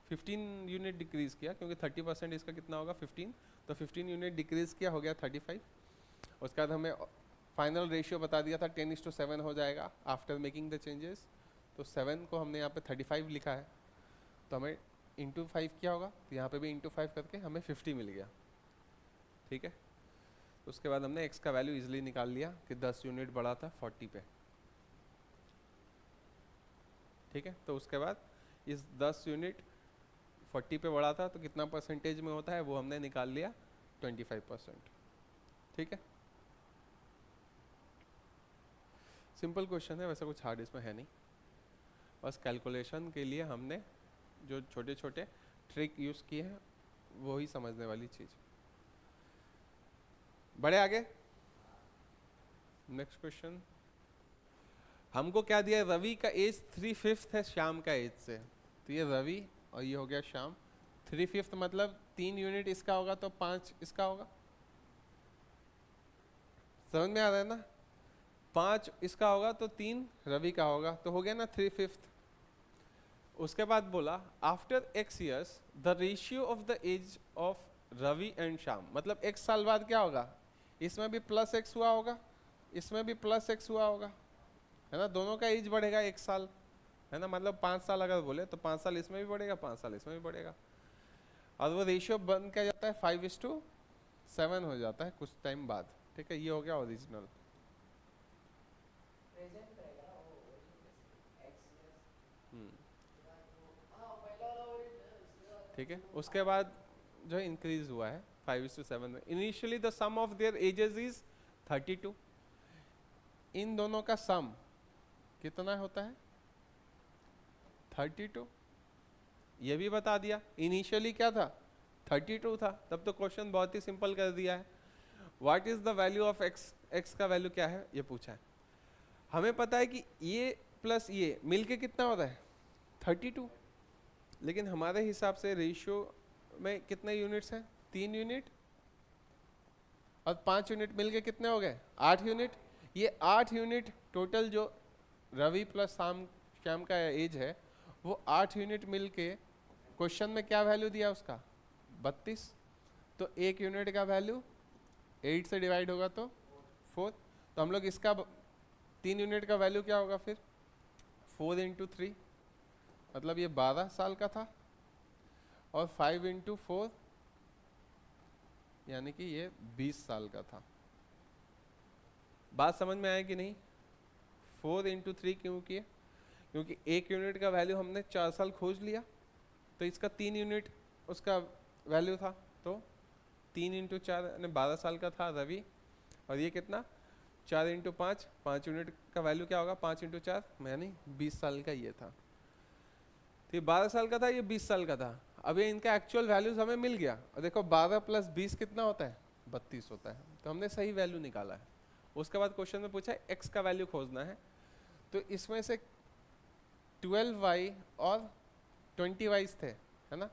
15 यूनिट डिक्रीज किया, क्योंकि 30% इसका कितना होगा 15, तो 15 यूनिट डिक्रीज किया, हो गया 35। उसके बाद हमें फाइनल रेशियो बता दिया था 10:7 हो जाएगा आफ्टर मेकिंग द चेंजेस। तो 7 को हमने यहाँ पे 35 लिखा है, तो हमें इंटू 5 क्या होगा, तो यहाँ पे भी इंटू 5 करके हमें 50 मिल गया। ठीक है, उसके बाद हमने x का वैल्यू इजीली निकाल लिया कि 10 यूनिट बढ़ा था 40 पे। ठीक है, तो उसके बाद इस 10 यूनिट 40 पे बढ़ा था, तो कितना परसेंटेज में होता है वो हमने निकाल लिया, 25%। ठीक है, सिंपल क्वेश्चन है, वैसा कुछ हार्ड इसमें है नहीं। बस कैलकुलेशन के लिए हमने जो छोटे छोटे ट्रिक यूज किए हैं वो ही समझने वाली चीज। बढ़े आगे, नेक्स्ट क्वेश्चन। हमको क्या दिया, रवि का एज 3/5 है श्याम का एज से। तो ये रवि और ये हो गया श्याम। 3/5 मतलब 3 यूनिट इसका होगा तो 5 इसका होगा, समझ में आ रहा है ना। 5 इसका होगा तो 3 रवि का होगा, तो हो गया ना 3/5। उसके बाद बोला after x years the ratio of the age of Ravi and Shyam, मतलब x साल बाद क्या होगा, इसमें भी प्लस x हुआ होगा, इसमें भी प्लस x हुआ होगा, है ना, दोनों का एज बढ़ेगा 1 साल, है ना, मतलब 5 साल अगर बोले तो 5 साल इसमें भी बढ़ेगा, 5 साल इसमें भी बढ़ेगा, और वो रेशियो बन क्या जाता है 5:7 हो जाता है कुछ टाइम बाद, ठीक है। ये हो गया ओरिजिनल। ठीक है, उसके बाद जो इंक्रीज हुआ है 5:7 में। Initially the sum of their ages is 32, इन दोनों का सम कितना होता है 32, ये भी बता दिया। इनिशियली क्या था 32 था, तब तो क्वेश्चन बहुत ही सिंपल कर दिया है। What is the value of x, x का वैल्यू क्या है ये पूछा है। हमें पता है कि ये प्लस ये मिलके कितना होता है 32, लेकिन हमारे हिसाब से रेशियो में कितने यूनिट्स हैं 3 यूनिट, और 5 यूनिट मिलके कितने हो गए 8 यूनिट। ये 8 यूनिट टोटल जो रवि प्लस श्याम का एज है वो 8 यूनिट मिलके क्वेश्चन में क्या वैल्यू दिया उसका 32, तो 1 यूनिट का वैल्यू 8 से डिवाइड होगा तो 4, तो हम लोग इसका 3 यूनिट का वैल्यू क्या होगा फिर 4 × 3, मतलब ये 12 साल का था, और 5 × 4 यानी कि ये 20 साल का था। बात समझ में आया कि नहीं। 4 × 3 क्यों किए, क्योंकि 1 यूनिट का वैल्यू हमने 4 साल खोज लिया, तो इसका 3 यूनिट उसका वैल्यू था, तो 3 × 4 यानी 12 साल का था रवि, और ये कितना 4 × 5, 5 यूनिट का वैल्यू क्या होगा 5 × 4 यानी 20 साल का ये था। तो ये 12 साल का था, ये 20 साल का था। अब ये इनका एक्चुअल वैल्यूज हमें मिल गया, और देखो 12 + 20 कितना होता है 32 होता है, तो हमने सही वैल्यू निकाला है। उसके बाद क्वेश्चन में पूछा है एक्स का वैल्यू खोजना है, तो इसमें से 12y और 20y थे, है ना,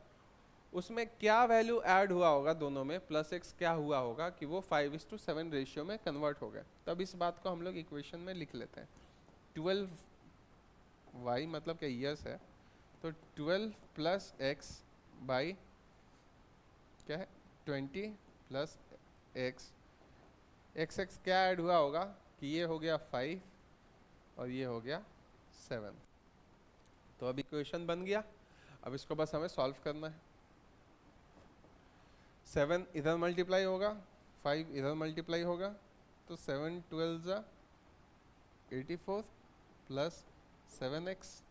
उसमें क्या वैल्यू ऐड हुआ होगा दोनों में, प्लस एक्स क्या हुआ होगा कि वो 5:7 रेशियो में कन्वर्ट हो गए। तब इस बात को हम लोग इक्वेशन में लिख लेते हैं। 12y मतलब क्या ईयर्स है, तो 12 + x बाई क्या है 20 + x, x क्या ऐड हुआ होगा कि ये हो गया 5 और ये हो गया 7, तो अब इक्वेशन बन गया। अब इसको बस हमें सॉल्व करना है। 7 इधर मल्टीप्लाई होगा, 5 इधर मल्टीप्लाई होगा, तो 7 × 12 = 84 + 7x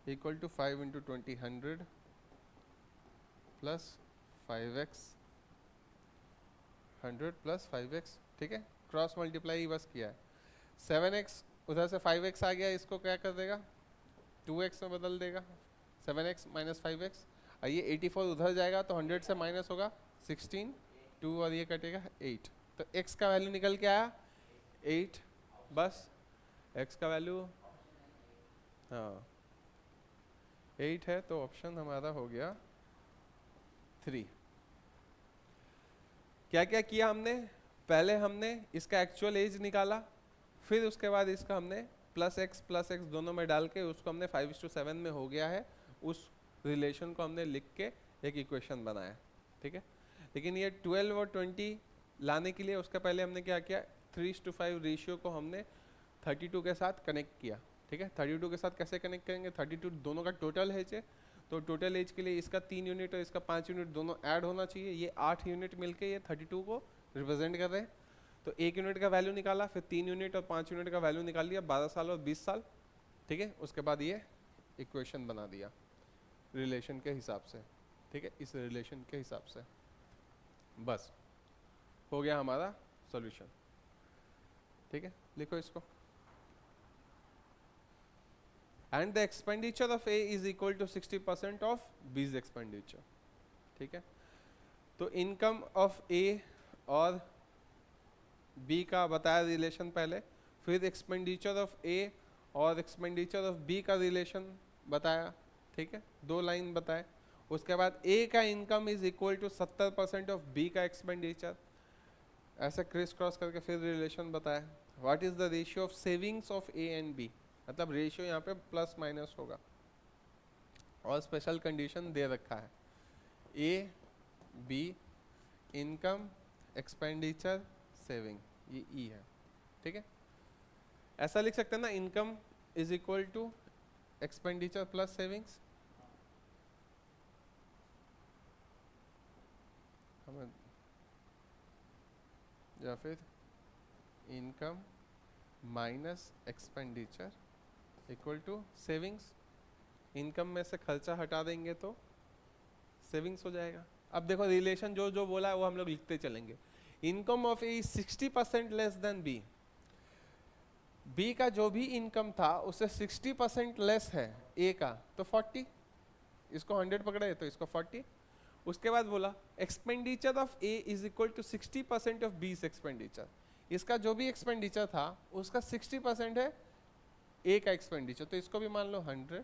= 5 × 20 100 + 5x 100 + 5x, ठीक है, क्रॉस मल्टीप्लाई बस किया है। 7x उधर से 5x आ गया, इसको क्या कर देगा 2x में बदल देगा, 7x - 5x, और ये 84 उधर जाएगा तो 100 से माइनस होगा 16, 2 और ये कटेगा 8, तो x का वैल्यू निकल के आया 8, बस x का वैल्यू हाँ 8 है, तो ऑप्शन हमारा हो गया 3। क्या क्या किया हमने, पहले हमने इसका एक्चुअल एज निकाला, फिर उसके बाद इसका हमने +x दोनों में डाल के उसको हमने 5:7 में हो गया है, उस रिलेशन को हमने लिख के एक इक्वेशन बनाया, ठीक है। लेकिन ये 12 और 20 लाने के लिए उसका पहले हमने क्या किया 3:5 रेशियो को हमने 32 के साथ कनेक्ट किया, ठीक है। 32 के साथ कैसे कनेक्ट करेंगे, 32 दोनों का टोटल एज है, तो टोटल एज के लिए इसका 3 यूनिट और इसका 5 यूनिट दोनों ऐड होना चाहिए, ये 8 यूनिट मिलके ये 32 को रिप्रेजेंट कर रहे हैं। तो 1 यूनिट का वैल्यू निकाला, फिर 3 यूनिट और 5 यूनिट का वैल्यू निकाल लिया, 12 साल और 20 साल, ठीक है। उसके बाद ये इक्वेशन बना दिया रिलेशन के हिसाब से, ठीक है, इस रिलेशन के हिसाब से, बस हो गया हमारा सॉल्यूशन, ठीक है। लिखो इसको, and the expenditure of A is equal to 60% of B's expenditure, ठीक है। तो इनकम ऑफ ए और बी का बताया रिलेशन पहले, फिर एक्सपेंडिचर ऑफ ए और एक्सपेंडिचर ऑफ बी का रिलेशन बताया, ठीक है, 2 लाइन बताए। उसके बाद ए का income is equal to 70% of B का एक्सपेंडिचर, ऐसे क्रिस क्रॉस करके फिर रिलेशन बताया। What is the ratio of savings of A and B, मतलब रेशियो यहाँ पे प्लस माइनस होगा, और स्पेशल कंडीशन दे रखा है A be income expenditure saving, ये ई है, ठीक है। ऐसा लिख सकते हैं ना, income is equal to expenditure plus savings, या फिर income minus expenditure equal to savings. Income में से खर्चा हटा देंगे तो सेविंग्स हो जाएगा। अब देखो रिलेशन जो जो बोला है वो हम लोग लिखते चलेंगे। Income of A 60% less than B, B का जो भी इनकम था उससे 60% लेस है ए का, तो 40, इसको 100 पकड़े तो इसको 40। उसके बाद बोला expenditure of A is equal to 60% of B expenditure, इसका जो भी एक्सपेंडिचर था उसका 60% है ए का एक्सपेंडिचर, तो इसको भी मान लो 100,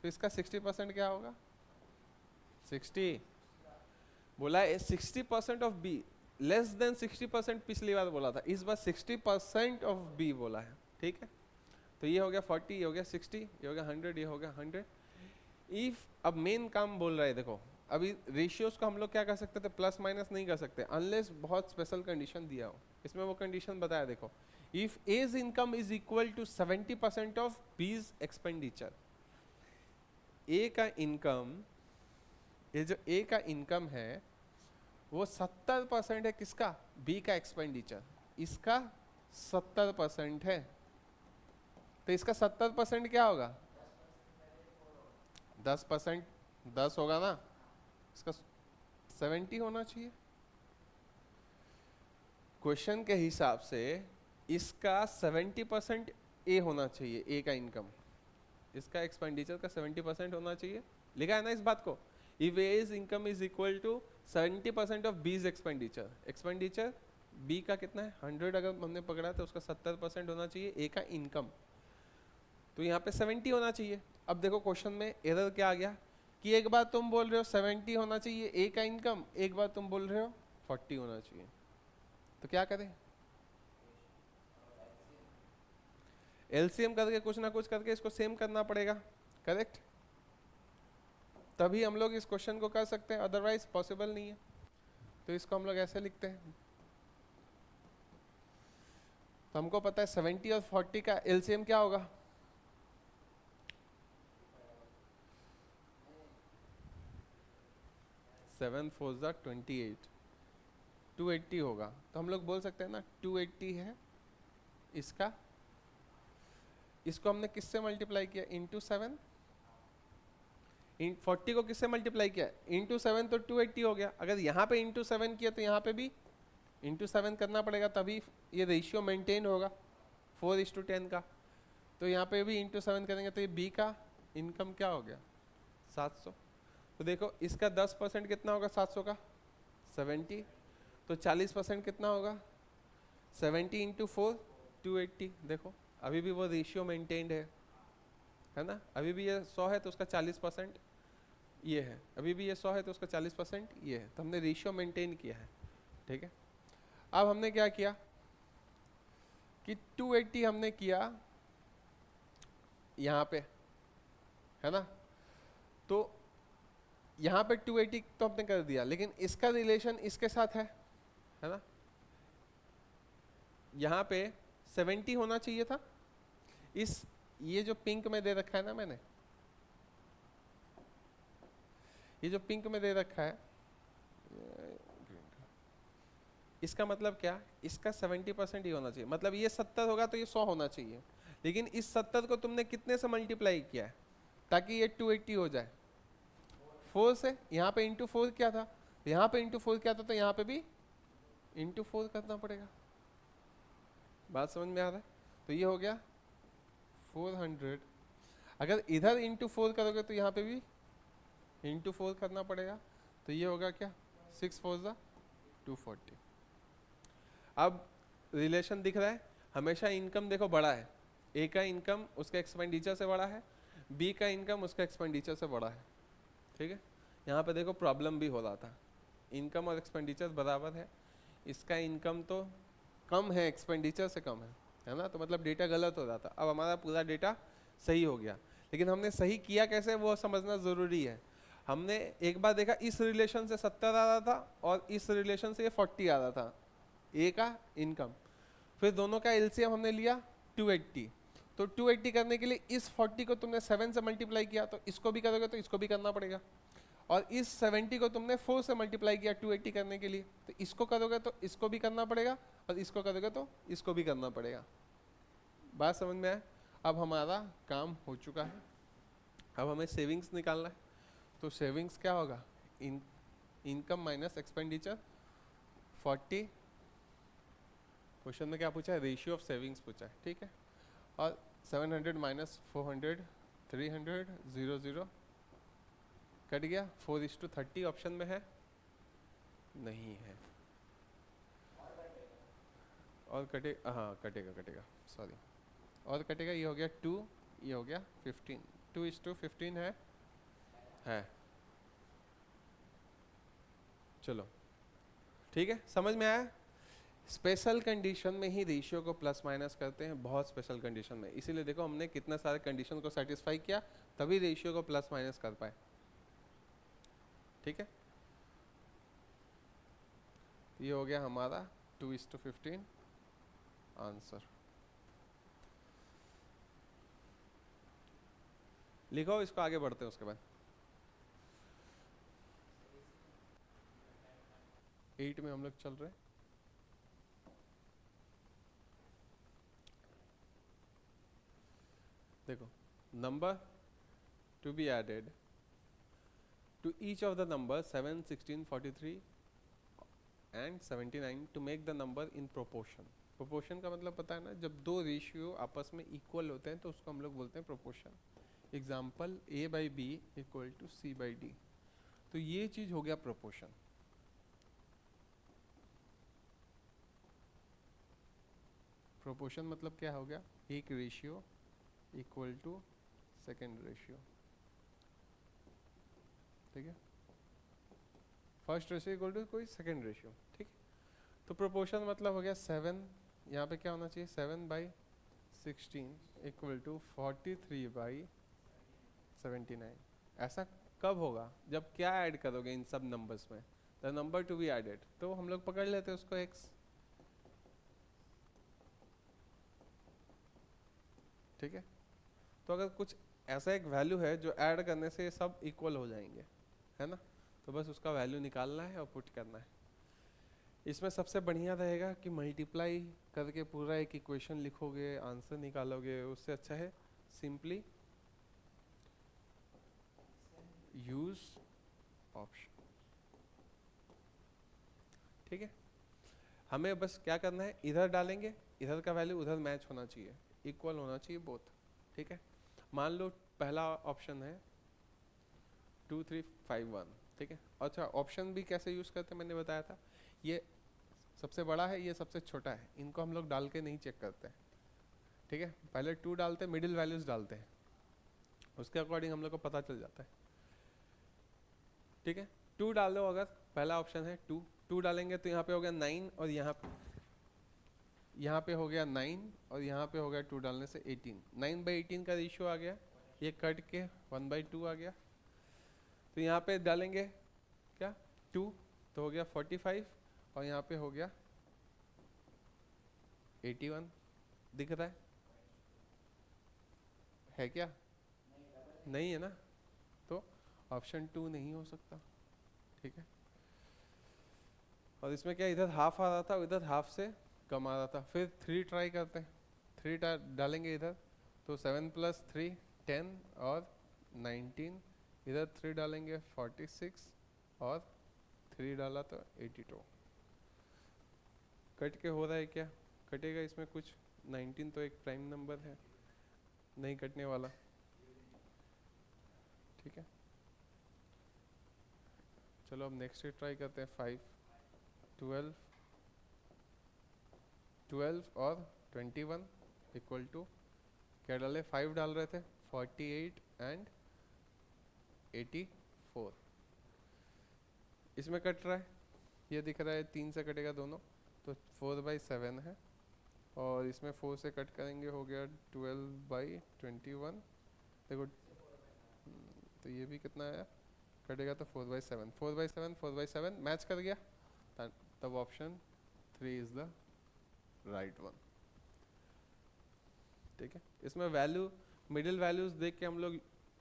तो इसका 60% क्या होगा 60। बोला है 60% ऑफ बी लेस देन 60%, पिछली बार बोला था, इस बार 60% ऑफ बी बोला है, ठीक है। तो ये हो गया 40, ये हो गया 60, ये हो गया 100, ये हो गया 100। इफ अब मेन काम बोल रहा है, देखो अभी रेशियोज को हम लोग क्या कर सकते थे, प्लस माइनस नहीं कर सकते अनलेस बहुत स्पेशल कंडीशन दिया हो। इसमें वो कंडीशन बताया, देखो if A's income is equal to 70% of B's expenditure, A का इनकम, ये जो ए का इनकम है वो 70% है किसका, बी का एक्सपेंडिचर, इसका 70% है, तो इसका 70% क्या होगा 10%, 10 होगा ना, इसका 70 होना चाहिए। क्वेश्चन के हिसाब से इसका 70% ए होना चाहिए, ए का इनकम, इसका एक्सपेंडिचर का 70% होना चाहिए, लिखा है ना इस बात को। If A's income is equal to 70% of B's expenditure, expenditure B का कितना है 100 अगर हमने पकड़ा तो उसका 70% होना चाहिए ए का इनकम, तो यहाँ पे 70 होना चाहिए। अब देखो क्वेश्चन में एरर क्या आ गया कि एक बार तुम बोल रहे हो 70 होना चाहिए ए का इनकम, एक बार तुम बोल रहे हो 40 होना चाहिए, तो क्या करें, एलसीएम करके कुछ ना कुछ करके इसको सेम करना पड़ेगा, करेक्ट, तभी हम लोग इस क्वेश्चन को कर सकते हैं, अदरवाइज पॉसिबल नहीं है। तो इसको हम लोग ऐसे लिखते हैं, तो हमको पता है 70 और 40 का एलसीएम क्या होगा, 7 4 28, 280 होगा, तो हम लोग बोल सकते हैं ना 280 है इसका, इसको हमने किससे मल्टीप्लाई किया इंटू 7, 40 को किससे मल्टीप्लाई किया इंटू 7, तो 280 हो गया। अगर यहाँ पे इंटू 7 किया तो यहाँ पे भी इंटू 7 करना पड़ेगा, तभी ये रेशियो मेंटेन होगा 4:10 का। तो यहाँ पे भी इंटू 7 करेंगे तो ये बी का इनकम क्या हो गया 700। तो देखो इसका 10% कितना होगा 700 का 70, तो 40% कितना होगा 70 इंटू 4 280। देखो अभी भी वो रेशियो मेंटेन्ड है ना, अभी भी ये 100 है तो उसका 40% ये है, अभी भी ये 100 है तो उसका 40% ये है, तो हमने रेशियो मेंटेन किया है, ठीक है। अब हमने क्या किया कि 280 हमने किया यहाँ पे, है ना, तो यहाँ पे 280 तो हमने कर दिया, लेकिन इसका रिलेशन इसके साथ है ना, यहाँ पे 70 होना चाहिए था, इस ये जो पिंक में दे रखा है ना मैंने, ये जो पिंक में दे रखा है इसका मतलब क्या, इसका 70% ही होना चाहिए, मतलब ये 70 होगा तो ये 100 होना चाहिए, लेकिन इस 70 को तुमने कितने से मल्टीप्लाई किया है ताकि ये 280 हो जाए, 4 से। यहाँ पे इंटू 4 क्या था, यहाँ पे इंटू 4 क्या था, तो यहाँ पे भी इंटू 4 करना पड़ेगा, बात समझ में आ रहा है। तो ये हो गया 400, अगर इधर इंटू 4 करोगे तो यहाँ पे भी इंटू 4 करना पड़ेगा, तो ये होगा क्या 6 4 240। अब रिलेशन दिख रहा है, हमेशा इनकम देखो बड़ा है, ए का इनकम उसका एक्सपेंडिचर से बड़ा है, बी का इनकम उसका एक्सपेंडिचर से बड़ा है, ठीक है। यहाँ पे देखो प्रॉब्लम भी हो रहा था, इनकम और एक्सपेंडिचर बराबर है, इसका इनकम तो कम है एक्सपेंडिचर से कम है ना, तो मतलब डेटा गलत हो रहा था। अब हमारा पूरा डेटा सही हो गया, लेकिन हमने सही किया कैसे वो समझना ज़रूरी है। हमने एक बार देखा इस रिलेशन से 70 आ रहा था और इस रिलेशन से ये 40 आ रहा था, ए का इनकम। फिर दोनों का एलसीएम हमने लिया 280, तो 280 करने के लिए इस 40 को तुमने 7 से मल्टीप्लाई किया, तो इसको भी करोगे तो इसको भी करना पड़ेगा, और इस 70 को तुमने 4 से मल्टीप्लाई किया 280 करने के लिए, तो इसको करोगे तो इसको भी करना पड़ेगा, और इसको करोगे तो इसको भी करना पड़ेगा। बात समझ में आए? अब हमारा काम हो चुका है, अब हमें सेविंग्स निकालना है। तो सेविंग्स क्या होगा, इनकम माइनस एक्सपेंडिचर 40, क्वेश्चन में क्या पूछा है, रेशियो ऑफ सेविंग्स पूछा है, ठीक है। और 700 माइनस 400 300 0 0 कट गया, 4:30 ऑप्शन में है, नहीं है, और कटे, हाँ कटेगा सॉरी, और कटेगा, ये हो गया 2, ये हो गया 15, 2:15 है। चलो ठीक है, समझ में आया? स्पेशल कंडीशन में ही रेशियो को प्लस माइनस करते हैं, बहुत स्पेशल कंडीशन में, इसीलिए देखो हमने कितने सारे कंडीशन को सेटिस्फाई किया, तभी रेशियो को प्लस माइनस कर पाए, ठीक है। ये हो गया हमारा 2:15 आंसर। लिखो, इसको आगे बढ़ते हैं उसके बाद। 8 में हम लोग चल रहे हैं। देखो, number to be added to each of the numbers 7, 16, 43 and 79 to make the number in proportion। proportion का मतलब पता है ना, जब दो रेशियो आपस में इक्वल होते हैं तो उसको हम लोग बोलते हैं proportion। Example a/b equal to c/d, तो ये चीज हो गया proportion। proportion मतलब क्या हो गया, एक ratio equal to second ratio, ठीक है, फर्स्ट रेशियो इक्वल टू कोई सेकेंड रेशियो, ठीक है। तो प्रोपोर्शन मतलब हो गया 7, यहाँ पे क्या होना चाहिए 7/16 इक्वल टू 43/79। ऐसा कब होगा, जब क्या ऐड करोगे इन सब नंबर्स में, the number to be added, तो हम लोग पकड़ लेते हैं उसको x, ठीक है। तो अगर कुछ ऐसा एक वैल्यू है जो ऐड करने से सब इक्वल हो जाएंगे, है ना, तो बस उसका वैल्यू निकालना है और पुट करना है। इसमें सबसे बढ़िया रहेगा कि मल्टीप्लाई करके पूरा एक इक्वेशन लिखोगे, आंसर निकालोगे, उससे अच्छा है सिंपली यूज ऑप्शन, ठीक है। हमें बस क्या करना है, इधर डालेंगे, इधर का वैल्यू उधर मैच होना चाहिए, इक्वल होना चाहिए बोथ, ठीक है। मान लो पहला ऑप्शन है 2351, ठीक है। अच्छा, ऑप्शन भी कैसे यूज करते हैं मैंने बताया था, ये सबसे बड़ा है, ये सबसे छोटा है, इनको हम लोग डाल के नहीं चेक करते, ठीक है। पहले 2 डालते हैं, मिडिल वैल्यूज डालते हैं, उसके अकॉर्डिंग हम लोग को पता चल जाता है, ठीक है। 2 डाल दो, अगर पहला ऑप्शन है 2 डालेंगे तो यहाँ पे हो गया 9, और यहाँ पे हो गया 9, और यहाँ पे हो गया 2 डालने से 18, 9/18 का रेशियो आ गया, ये कट के 1/2 आ गया। तो यहाँ पे डालेंगे क्या 2, तो हो गया 45, और यहाँ पे हो गया 81, दिख रहा है क्या, नहीं है ना, तो ऑप्शन 2 नहीं हो सकता, ठीक है। और इसमें क्या, इधर हाफ आ रहा था, इधर हाफ से कम आ रहा था। फिर 3 ट्राई करते हैं, 3 डालेंगे इधर, तो 7 + 3 10 और 19, इधर 3 डालेंगे 46, और 3 डाला तो 82, कट के हो रहा है क्या, कटेगा इसमें कुछ, 19 तो एक प्राइम नंबर है, नहीं कटने वाला, ठीक है। चलो अब नेक्स्ट ट्राई करते हैं, 5 12 और 21 इक्वल टू क्या डाले, 5 डाल रहे थे 48 एंड 84, इसमें कट रहा है, ये दिख रहा है 3 से कटेगा दोनों, तो 4/7 है, और इसमें 4 से कट करेंगे हो गया 12/21। देखो तो ये भी कितना आया, कटेगा तो 4/7, 4/7, 4/7 मैच कर गया, तब option 3 is the right one. ठीक है, इसमें वैल्यू, मिडिल वैल्यूज देख के हम लोग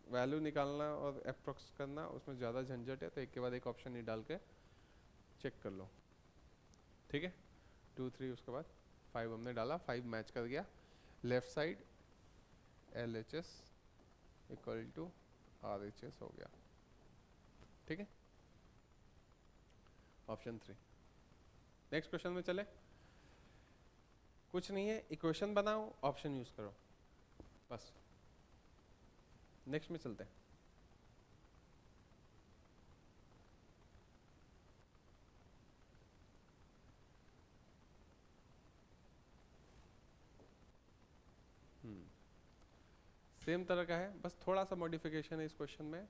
वैल्यू निकालना और अप्रोक्स करना उसमें ज़्यादा झंझट है, तो एक के बाद एक ऑप्शन ही डाल के चेक कर लो। ठीक है, 2 3 उसके बाद 5 हमने डाला, 5 मैच कर गया, left side LHS equal to RHS हो गया। ठीक है, ऑप्शन 3। नेक्स्ट क्वेश्चन में चले, कुछ नहीं है, इक्वेशन बनाओ, ऑप्शन यूज करो, बस। नेक्स्ट में चलते हैं। सेम तरह का है, बस थोड़ा सा मॉडिफिकेशन है इस क्वेश्चन में।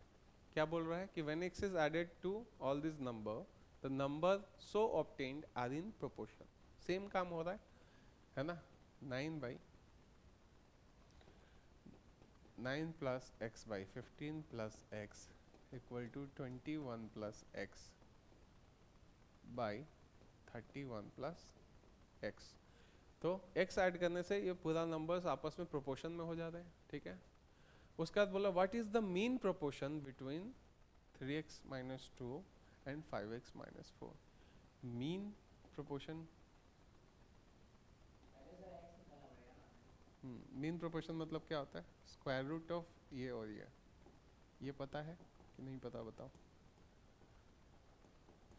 क्या बोल रहा है कि when x is added to all this number, the number so obtained are in proportion. Same काम हो रहा है ना। 9 plus x by 15 plus x equal to 21 plus x by 31 plus x। तो x ऐड करने से ये पूरा नंबर्स आपस में प्रोपोर्शन में हो जाते हैं। ठीक है, उसके बाद बोला what is the mean proportion between 3x minus 2 and 5x minus 4। Mean proportion, mean proportion मतलब क्या होता है, स्क्वायर रूट ऑफ ये और ये पता है कि नहीं पता बताओ।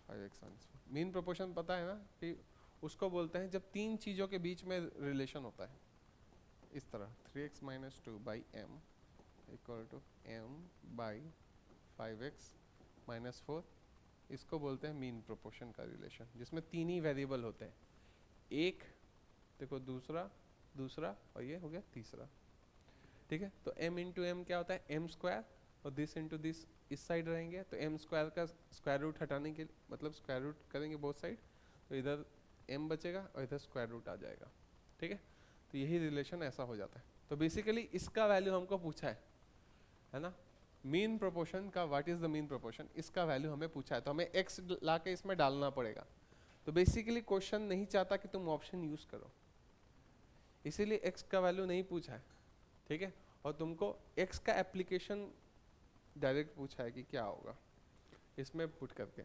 5x माइनस 4 मीन प्रोपोर्शन पता है ना, कि उसको बोलते हैं जब तीन चीज़ों के बीच में रिलेशन होता है, इस तरह 3x minus 2 by m equal to m by 5x minus 4, इसको बोलते हैं मीन प्रोपोर्शन का रिलेशन, जिसमें तीन ही वेरिएबल होते हैं, एक देखो दूसरा और ये हो गया तीसरा। ठीक है, तो m इंटू एम क्या होता है, m स्क्वायर, और दिस इंटू दिस इस साइड रहेंगे, तो m स्क्वायर का स्क्वायर रूट हटाने के लिए, मतलब स्क्वायर रूट करेंगे बोथ साइड, तो इधर m बचेगा और इधर स्क्वायर रूट आ जाएगा। ठीक है, तो यही रिलेशन ऐसा हो जाता है। तो बेसिकली इसका वैल्यू हमको पूछा है ना, मीन प्रोपोर्शन का, what is the mean proportion, इसका वैल्यू हमें पूछा है, तो हमें x ला के इसमें डालना पड़ेगा। तो बेसिकली क्वेश्चन नहीं चाहता कि तुम ऑप्शन यूज करो, इसीलिए x का वैल्यू नहीं पूछा है। ठीक है, और तुमको x का एप्लीकेशन डायरेक्ट पूछा है कि क्या होगा इसमें पुट करके।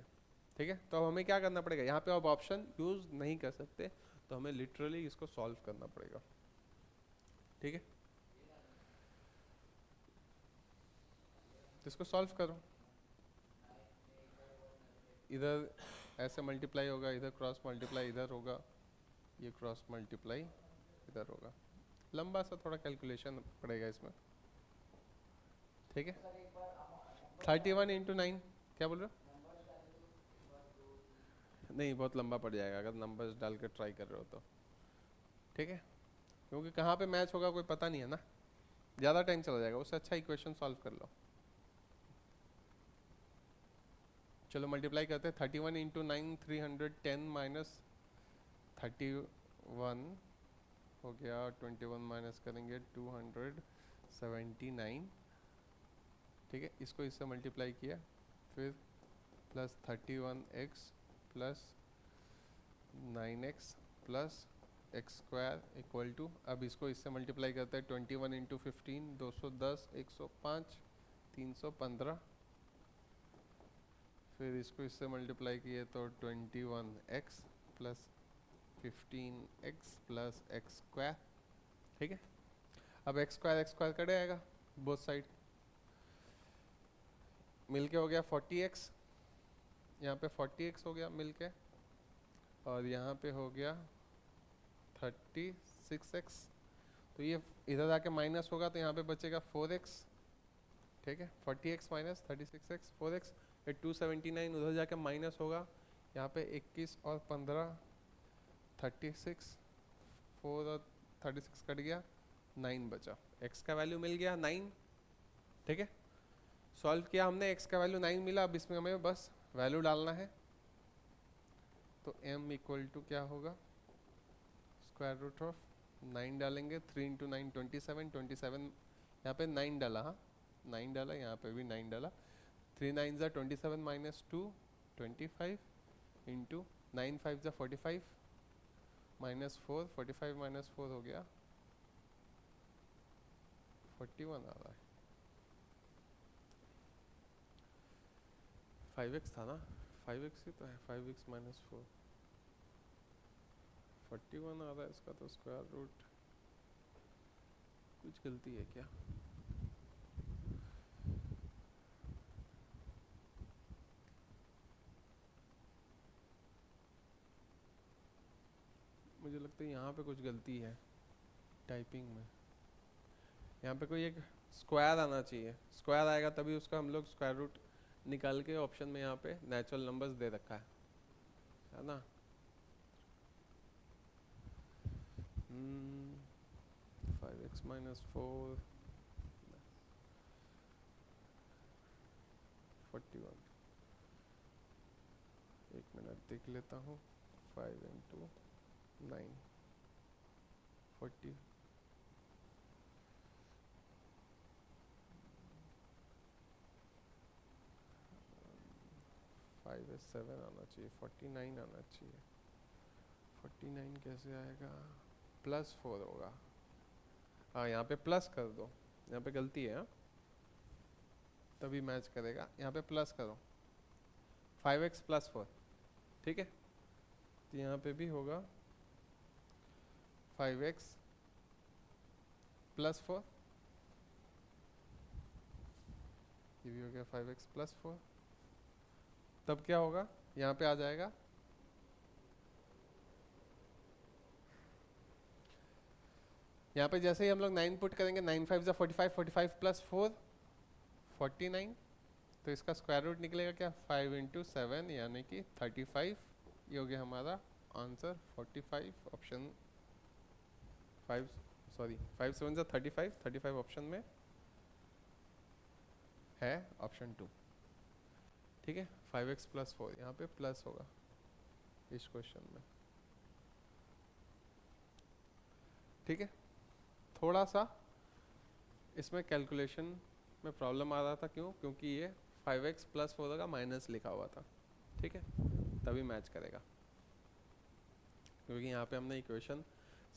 ठीक है, तो अब हमें क्या करना पड़ेगा, यहाँ पे अब ऑप्शन यूज नहीं कर सकते, तो हमें लिटरली इसको सॉल्व करना पड़ेगा। ठीक है, तो इसको सॉल्व करो, इधर ऐसे मल्टीप्लाई होगा, इधर क्रॉस मल्टीप्लाई इधर होगा, ये क्रॉस मल्टीप्लाई इधर होगा, लंबा सा थोड़ा कैलकुलेशन पड़ेगा इसमें। ठीक है, 31 इंटू 9 क्या बोल रहे हो, नहीं बहुत लंबा पड़ जाएगा अगर नंबर्स डाल कर ट्राई कर रहे हो तो। ठीक है, क्योंकि कहाँ पे मैच होगा कोई पता नहीं है ना, ज़्यादा टाइम चला जाएगा, उससे अच्छा इक्वेशन सॉल्व कर लो। चलो मल्टीप्लाई करते हैं, 31 इंटू 9 310 माइनस 31 हो गया, 21 माइनस करेंगे 279। ठीक है, इसको इससे मल्टीप्लाई किया, फिर plus 31x plus 9x plus x square equal to, अब इसको इससे मल्टीप्लाई करते हैं, 21 इंटू 15 210, 105, 315, फिर इसको इससे मल्टीप्लाई किए तो 21x plus 15x plus x square. ठीक है, अब एक्स स्क्वायर कट आएगा बोथ साइड, मिलके हो गया 40x, यहाँ पे 40x हो गया मिलके, और यहाँ पे हो गया 36x, तो ये इधर आके माइनस होगा तो यहाँ पे बचेगा 4x। ठीक है, 40x माइनस 36x 4x, ये 279 उधर जाके माइनस होगा, यहाँ पे 21 और 15 36, 4 और 36 कट गया, 9 बचा, x का वैल्यू मिल गया 9। ठीक है, सॉल्व किया हमने, x का वैल्यू 9 मिला, अब इसमें हमें बस वैल्यू डालना है तो m इक्वल टू क्या होगा, स्क्वायर रूट ऑफ 9 डालेंगे, 3 इंटू 9 27, 27 यहाँ पे 9 डाला, हाँ 9 डाला, यहाँ पे भी 9 डाला, 3 9 ज़ा 27 माइनस 2 25 इंटू 9 5 ज़ा 45 माइनस 4, 45 माइनस 4 हो गया 41 आ रहा है, 5x था ना, 5x ही तो है, 5x माइनस 4 41 आ रहा है इसका, तो स्क्वायर रूट, कुछ गलती है क्या? मुझे लगता है यहाँ पे कुछ गलती है टाइपिंग में, यहाँ पे कोई एक स्क्वायर आना चाहिए, स्क्वायर आएगा तभी उसका हम लोग स्क्वायर रूट निकाल के ऑप्शन में यहाँ पे नेचुरल नंबर्स दे रखा है ना। 5x माइनस 4 41, एक मिनट देख लेता हूँ, 5 इंटू 9 40, 5 7 आना चाहिए, 49 आना चाहिए, 49 कैसे आएगा, प्लस 4 होगा, हाँ यहाँ पे प्लस कर दो, यहाँ पे गलती है, हाँ तभी मैच करेगा, यहाँ पे प्लस करो, 5x प्लस 4, ठीक है, तो यहाँ पे भी होगा 5x प्लस 4, ये भी हो गया 5x प्लस 4, तब क्या होगा, यहाँ पे आ जाएगा यहाँ पे जैसे ही हम लोग 9 पुट करेंगे, 9 5 ज़ा 45, 45 प्लस 4 49, तो इसका स्क्वायर रूट निकलेगा क्या, 5 इंटू 7 यानी कि 35, ये हो गया हमारा आंसर 45, ऑप्शन 5 7 ज़ा 35, 35 ऑप्शन में है, ऑप्शन 2, ठीक है। 5x प्लस 4 यहाँ पे प्लस होगा इस क्वेश्चन में, ठीक है। थोड़ा सा इसमें कैलकुलेशन में प्रॉब्लम आ रहा था, क्यों, क्योंकि ये 5x प्लस 4 का माइनस लिखा हुआ था, ठीक है, तभी मैच करेगा, क्योंकि यहाँ पे हमने इक्वेशन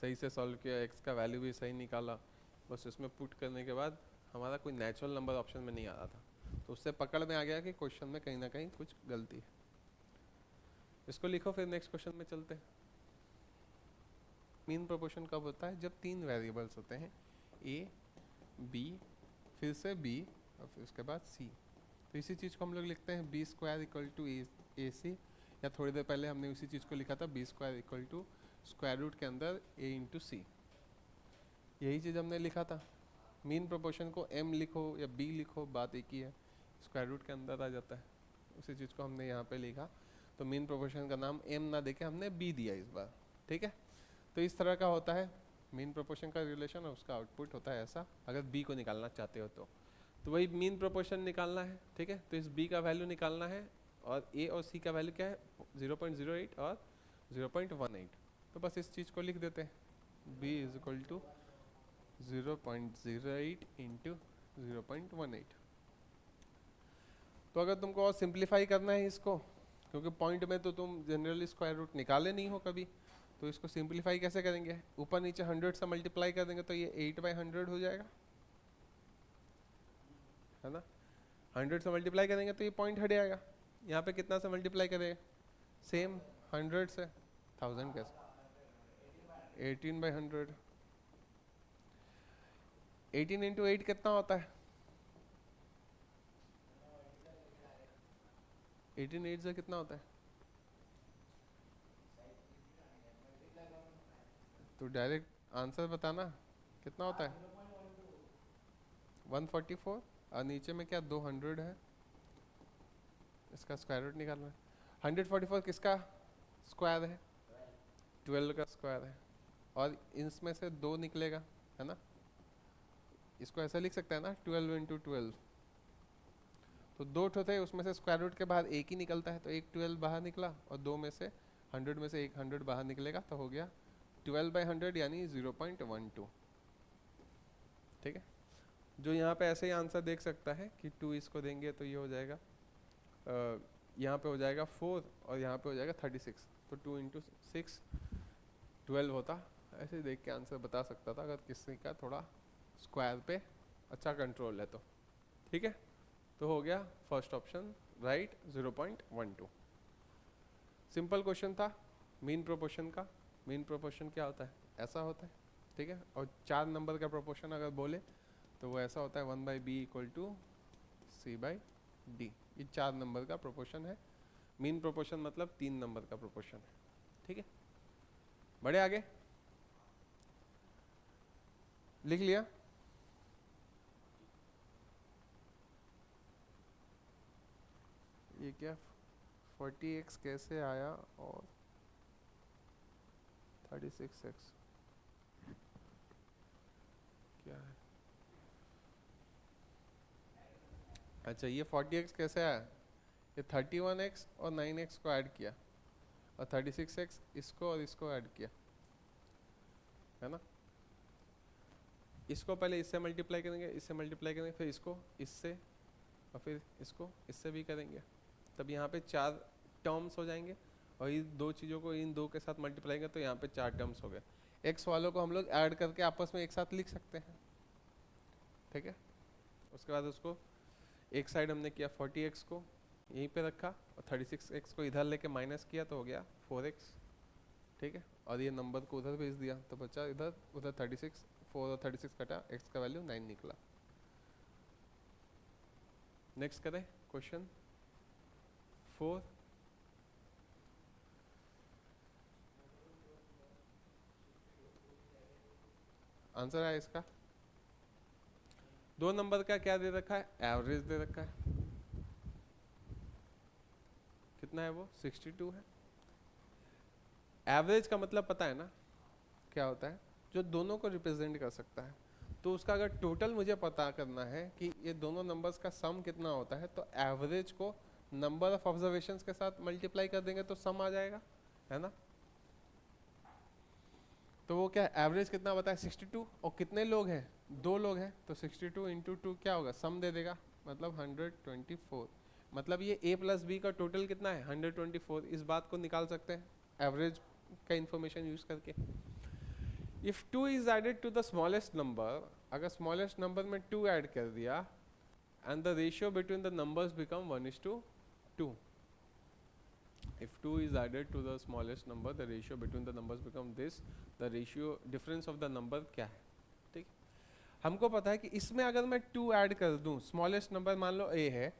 सही से सॉल्व किया, x का वैल्यू भी सही निकाला, बस इसमें पुट करने के बाद हमारा कोई नेचुरल नंबर ऑप्शन में नहीं आ रहा था, तो उससे पकड़ में आ गया कि क्वेश्चन में कहीं ना कहीं कुछ गलती है। इसको लिखो, फिर नेक्स्ट क्वेश्चन में चलते हैं। मीन प्रोपोर्शन कब होता है, जब 3 वेरिएबल्स होते हैं, a b फिर से b और फिर उसके बाद c, तो इसी चीज़ को हम लोग लिखते हैं b स्क्वायर इक्वल टू ए सी, या थोड़ी देर पहले हमने उसी चीज़ को लिखा था b square equal to square root के अंदर a इंटू सी, यही चीज़ हमने लिखा था। मीन प्रोपोर्शन को m लिखो या b लिखो, बात एक ही है, स्क्वायर रूट के अंदर आ जाता है, उसी चीज़ को हमने यहाँ पे लिखा, तो मीन प्रोपोर्शन का नाम m ना देके हमने b दिया इस बार, ठीक है। तो इस तरह का होता है मीन प्रोपोर्शन का रिलेशन, और उसका आउटपुट होता है ऐसा, अगर b को निकालना चाहते हो तो वही मीन प्रोपोर्शन निकालना है, ठीक है। तो इस b का वैल्यू निकालना है, और a और c का वैल्यू क्या है, 0.08 और 0.18, तो बस इस चीज़ को लिख देते हैं, b is equal to 0.08 into 0.18। तो अगर तुमको और सिंप्लीफाई करना है इसको, क्योंकि पॉइंट में तो तुम जनरली स्क्वायर रूट निकाले नहीं हो कभी, तो इसको सिंप्लीफाई कैसे करेंगे, ऊपर नीचे 100 से मल्टीप्लाई कर देंगे तो ये 8/100 हो जाएगा, है ना। 100 से मल्टीप्लाई करेंगे तो ये पॉइंट हट जाएगा, यहाँ पे कितना से मल्टीप्लाई करेंगे, सेम 100 से, 1000 कैसे, 18/100, 18 इंटू 8 कितना होता है, 18 8 से कितना होता है, तो डायरेक्ट आंसर बताना कितना होता है, 144, और नीचे में क्या 200 है, इसका स्क्वायर रूट निकालना है। 144 किसका स्क्वायर है, 12 का स्क्वायर है, और इसमें से 2 निकलेगा, है ना, इसको ऐसा लिख सकते हैं ना, 12 इंटू 12, तो 2 ठो थे, उसमें से स्क्वायर रूट के बाहर एक ही निकलता है, तो एक 12 बाहर निकला और 2 में से 100 में से एक 100 बाहर निकलेगा, तो हो गया 12/100 यानी 0.12। ठीक है, जो यहाँ पे ऐसे ही आंसर देख सकता है कि 2 इसको देंगे तो ये हो जाएगा, यहाँ पे हो जाएगा 4 और यहाँ पे हो जाएगा 36, तो 2 × 6 12 होता। ऐसे ही देख के आंसर बता सकता था अगर किसी का थोड़ा स्क्वायर पे अच्छा कंट्रोल है तो। ठीक है, तो हो गया first option right 0.12। Simple question था मीन प्रोपोर्शन का। मीन प्रोपोर्शन क्या होता है, ऐसा होता है। ठीक है, और 4 नंबर का प्रोपोर्शन अगर बोले तो वो ऐसा होता है 1/b = c/d। ये 4 नंबर का प्रोपोर्शन है। मीन प्रोपोर्शन मतलब 3 नंबर का प्रोपोर्शन है। ठीक है, बढ़े आगे, लिख लिया। ये क्या 40x कैसे आया और 36x क्या है? अच्छा, ये 40x कैसे आया, ये 31x और 9x को ऐड किया और 36x इसको और इसको ऐड किया, है ना। इसको पहले इससे मल्टीप्लाई करेंगे, इससे मल्टीप्लाई करेंगे, फिर इसको इससे और फिर इसको इससे भी करेंगे, तब यहाँ पे 4 टर्म्स हो जाएंगे और इन 2 चीज़ों को इन 2 के साथ मल्टीप्लाई करेंगे तो यहाँ पे 4 टर्म्स हो गए। x वालों को हम लोग ऐड करके आपस में एक साथ लिख सकते हैं। ठीक है, उसके बाद उसको एक साइड हमने किया 40x को यहीं पे रखा और 36x को इधर लेके माइनस किया तो हो गया 4x। ठीक है, और ये नंबर को उधर भेज दिया तो बचा इधर, उधर 36, 4 और 36 कटा, x का वैल्यू 9 निकला। नेक्स्ट करें क्वेश्चन 4। आंसर है इसका 2 नंबर का क्या दे रखा है, एवरेज दे रखा है। कितना है वो, 62 है। एवरेज का मतलब पता है ना क्या होता है, जो दोनों को रिप्रेजेंट कर सकता है। तो उसका अगर टोटल मुझे पता करना है कि ये दोनों नंबर्स का सम कितना होता है, तो एवरेज को नंबर ऑफ ऑब्जर्वेशंस के साथ मल्टीप्लाई कर देंगे तो सम आ जाएगा, है ना। तो वो क्या एवरेज कितना बताया 62, और कितने लोग हैं, 2 लोग हैं, तो 62 × 2 क्या होगा, सम दे देगा, मतलब 124। मतलब ये a + b का टोटल कितना है 124। इस बात को निकाल सकते हैं एवरेज का इंफॉर्मेशन यूज करके। If 2 is added to the smallest number, अगर स्मॉलेस्ट नंबर में 2 ऐड कर दिया and the ratio between the numbers become 1:2। If 2 is added to the smallest number, the ratio between the numbers become this. The ratio difference of the number क्या है, ठीक। हमको पता है कि इसमें अगर मैं 2 ऐड कर दूं, स्मॉलेस्ट नंबर मान लो a है,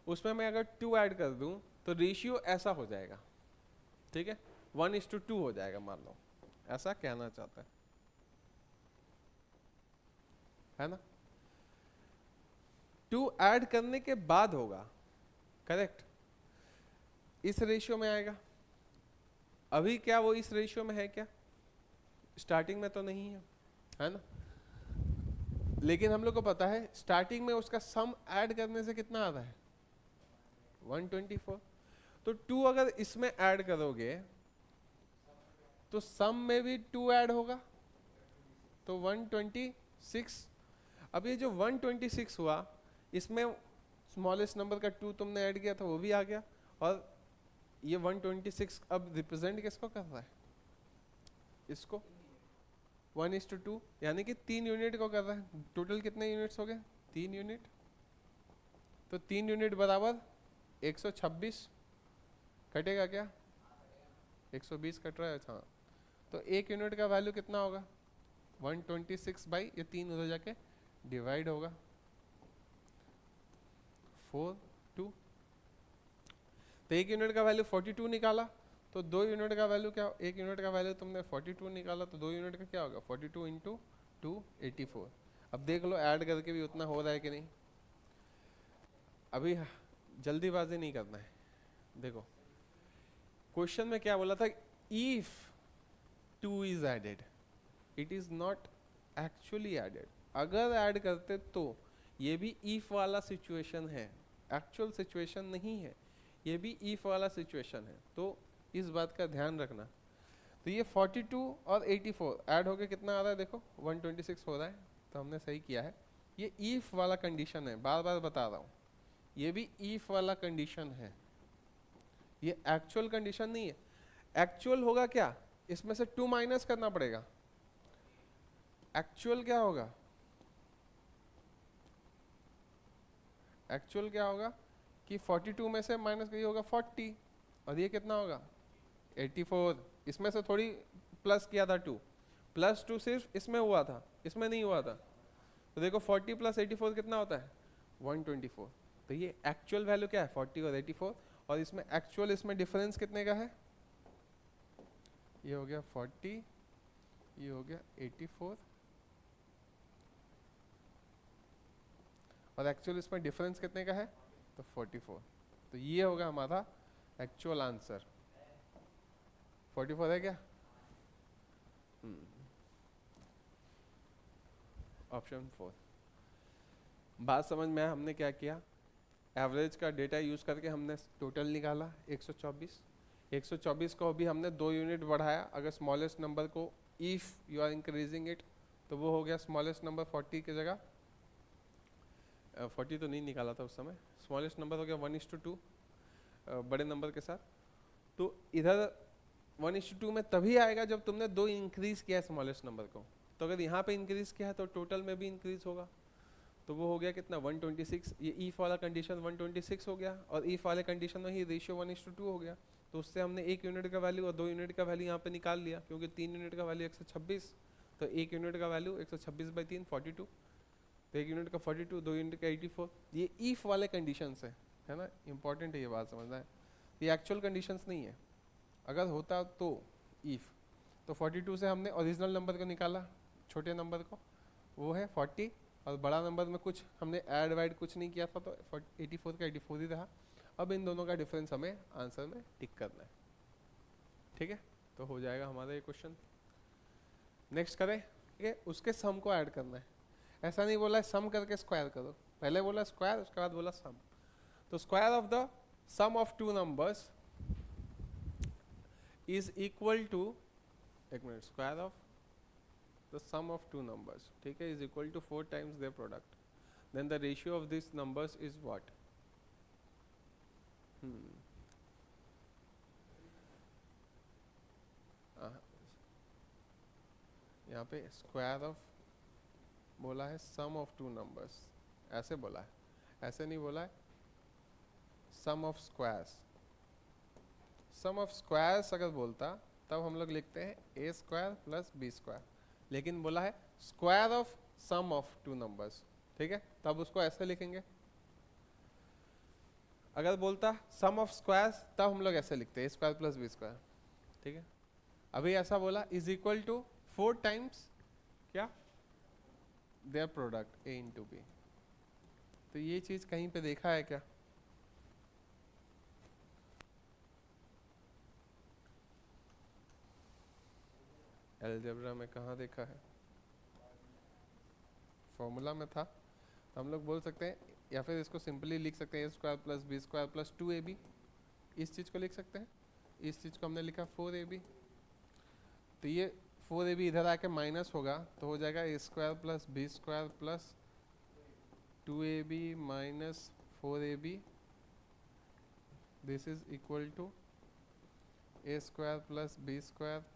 उसमें मैं अगर 2 ऐड कर दूं तो रेशियो ऐसा हो जाएगा, ठीक है, 1:2 हो जाएगा मान लो, ऐसा कहना चाहता है ना। 2 ऐड करने के बाद होगा, करेक्ट, इस रेशियो में आएगा। अभी क्या वो इस रेशियो में है क्या, स्टार्टिंग में तो नहीं है, है ना। लेकिन हम लोग को पता है स्टार्टिंग में उसका सम ऐड करने से कितना आता है 124। तो 2 अगर इसमें ऐड करोगे तो सम में भी 2 ऐड होगा तो 126। अब ये जो 126 हुआ, इसमें स्मॉलेस्ट नंबर का 2 तुमने ऐड किया था वो भी आ गया, और ये 126 अब रिप्रेजेंट किसको कर रहा है, इसको 1:2, यानी कि 3 यूनिट को कर रहा है। टोटल कितने यूनिट्स हो गए, 3 यूनिट। तो 3 यूनिट बराबर 126 कटेगा क्या, 120 कट रहा है, हाँ। तो 1 यूनिट का वैल्यू कितना होगा 126 बाई ये 3 उधर जाके डिवाइड होगा 42। तो 1 यूनिट का वैल्यू 42 निकाला, तो 2 यूनिट का वैल्यू क्या, 1 यूनिट का वैल्यू तुमने 42 निकाला, तो 2 यूनिट का क्या होगा 42 × 2 84। अब देख लो ऐड करके भी उतना हो रहा है कि नहीं। अभी जल्दीबाजी नहीं करना है। देखो क्वेश्चन में क्या बोला था, if 2 is added, it is not actually added. अगर ऐड करते तो, ये भी इफ वाला सिचुएशन है, एक्चुअल सिचुएशन नहीं है, ये भी इफ वाला सिचुएशन है, तो इस बात का ध्यान रखना। तो ये 42 और 84 ऐड होके कितना आ रहा है, देखो 126 हो रहा है, तो हमने सही किया है। ये इफ वाला कंडीशन है, बार बार बता रहा हूँ, ये भी इफ वाला कंडीशन है, ये एक्चुअल कंडीशन नहीं है। एक्चुअल होगा क्या, इसमें से 2 माइनस करना पड़ेगा। एक्चुअल क्या होगा, एक्चुअल क्या होगा कि 42 में से माइनस करिए होगा 40, और ये कितना होगा 84। इसमें से थोड़ी प्लस किया था 2, +2 सिर्फ इसमें हुआ था, इसमें नहीं हुआ था। तो देखो 40 + 84 कितना होता है 124। तो ये एक्चुअल वैल्यू क्या है 40 और 84, और इसमें एक्चुअल इसमें डिफरेंस कितने का है, ये हो गया 40, ये हो गया 84, और एक्चुअल इसमें डिफरेंस कितने का है तो 44। तो ये होगा हमारा एक्चुअल आंसर। 44 है क्या, ऑप्शन 4। बात समझ में आया, हमने क्या किया, एवरेज का डेटा यूज करके हमने टोटल निकाला 124। 124 को अभी हमने 2 यूनिट बढ़ाया, अगर स्मॉलेस्ट नंबर को if you are increasing it तो वो हो गया स्मॉलेस्ट नंबर 40 की जगह 40 तो नहीं निकाला था उस समय, स्मॉलेस्ट नंबर हो गया 1:2 बड़े नंबर के साथ। तो इधर 1:2 में तभी आएगा जब तुमने 2 इंक्रीज किया है स्मॉलेस्ट नंबर को, तो अगर यहाँ पे इंक्रीज किया है तो टोटल में भी इंक्रीज होगा। तो वो हो गया कितना 126, ये ईफ वाला कंडीशन 126 हो गया, और ईफ वाले कंडीशन में ही रेशियो 1:2 हो गया। तो उससे हमने 1 यूनिट का वैल्यू और 2 यूनिट का वैल्यू यहाँ पे निकाल लिया, क्योंकि 3 यूनिट का वैल्यू 126, तो 1 यूनिट का वैल्यू 126/3 42, तो 1 यूनिट का 42, 2 यूनिट का 84। ये ईफ वाले कंडीशन है ना, इंपॉर्टेंट है ये बात समझना है, ये एक्चुअल कंडीशंस नहीं है। अगर होता तो इफ, तो 42 से हमने ओरिजिनल नंबर को निकाला, छोटे नंबर को, वो है 40, और बड़ा नंबर में कुछ हमने ऐड वाइड कुछ नहीं किया था, तो 84 का 84 ही रहा। अब इन दोनों का डिफरेंस हमें आंसर में टिक करना है, ठीक है। तो हो जाएगा हमारा ये क्वेश्चन। नेक्स्ट करें, ठीक है, उसके सम को ऐड करना है। ऐसा नहीं बोला है सम करके स्क्वायर करो, पहले बोला स्क्वायर, उसके बाद बोला सम। तो square of the sum of 2 numbers is equal to, एक मिनट, square of the sum of 2 numbers, ठीक है, is equal to 4 times their product, then the ratio of these numbers is what? यहाँ पे स्क्वायर ऑफ बोला है sum of 2 numbers, ऐसे बोला है, ऐसे नहीं बोला है sum of squares. Sum of squares अगर बोलता तब हम लोग लिखते हैं a square plus b square, लेकिन बोला है square of sum of 2 numbers, ठीक है, तब उसको ऐसे लिखेंगे। अगर बोलता सम ऑफ स्क्वायर्स तब हम लोग ऐसे लिखते हैं a square plus b square, ठीक है। अभी ऐसा बोला इज इक्वल टू 4 टाइम्स क्या their product a into b. तो ये चीज कहीं पे देखा है क्या, अलजेब्रा में कहाँ देखा है, फॉर्मूला में था। तो हम लोग बोल सकते हैं, या फिर इसको सिंपली लिख सकते हैं a square plus b square plus 2ab, इस चीज़ को लिख सकते हैं। इस चीज़ को हमने लिखा 4ab, तो ये 4ab इधर आके माइनस होगा, तो हो जाएगा a square plus b square plus 2ab minus 4ab, this is equal to a square plus b square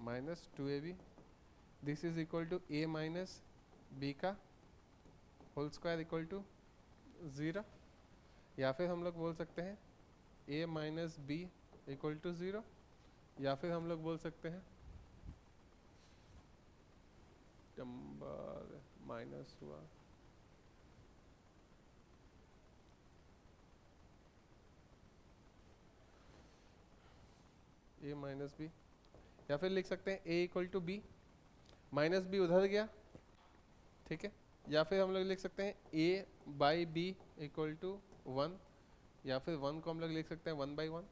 minus 2ab, this is equal to a minus b का होल स्क्वायर इक्वल टू 0, या फिर हम लोग बोल सकते हैं a minus b equal to 0, या फिर हम लोग बोल सकते हैं नंबर माइनस हुआ a माइनस b, या फिर लिख सकते हैं a equal to b, minus b उधर गया, ठीक है, या फिर हम लोग लिख सकते हैं a by b equal to 1, या फिर 1 को हम लोग लिख सकते हैं 1/1।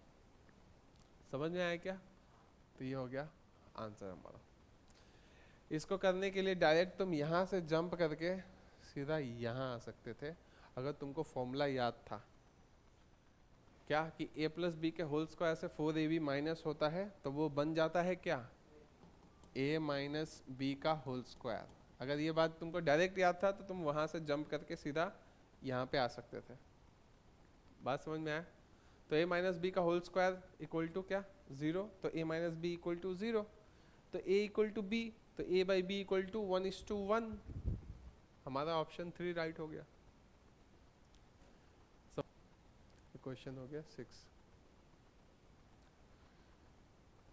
समझ में आया क्या, तो ये हो गया आंसर हमारा। इसको करने के लिए डायरेक्ट तुम यहाँ से जंप करके सीधा यहाँ आ सकते थे अगर तुमको फॉर्मूला याद था क्या कि a प्लस बी के होल स्क्वायर से 4ab माइनस होता है, तो वो बन जाता है क्या a माइनस बी का होल स्क्वायर। अगर ये बात तुमको डायरेक्ट याद था तो तुम वहाँ से जंप करके सीधा यहाँ पे आ सकते थे। बात समझ में आया? तो a माइनस बी का होल स्क्वायर इक्वल टू क्या 0, तो a minus b equal to 0, तो a इक्वल टू b, तो a by b equal to 1:1। हमारा ऑप्शन 3 राइट हो गया। क्वेश्चन हो गया 6।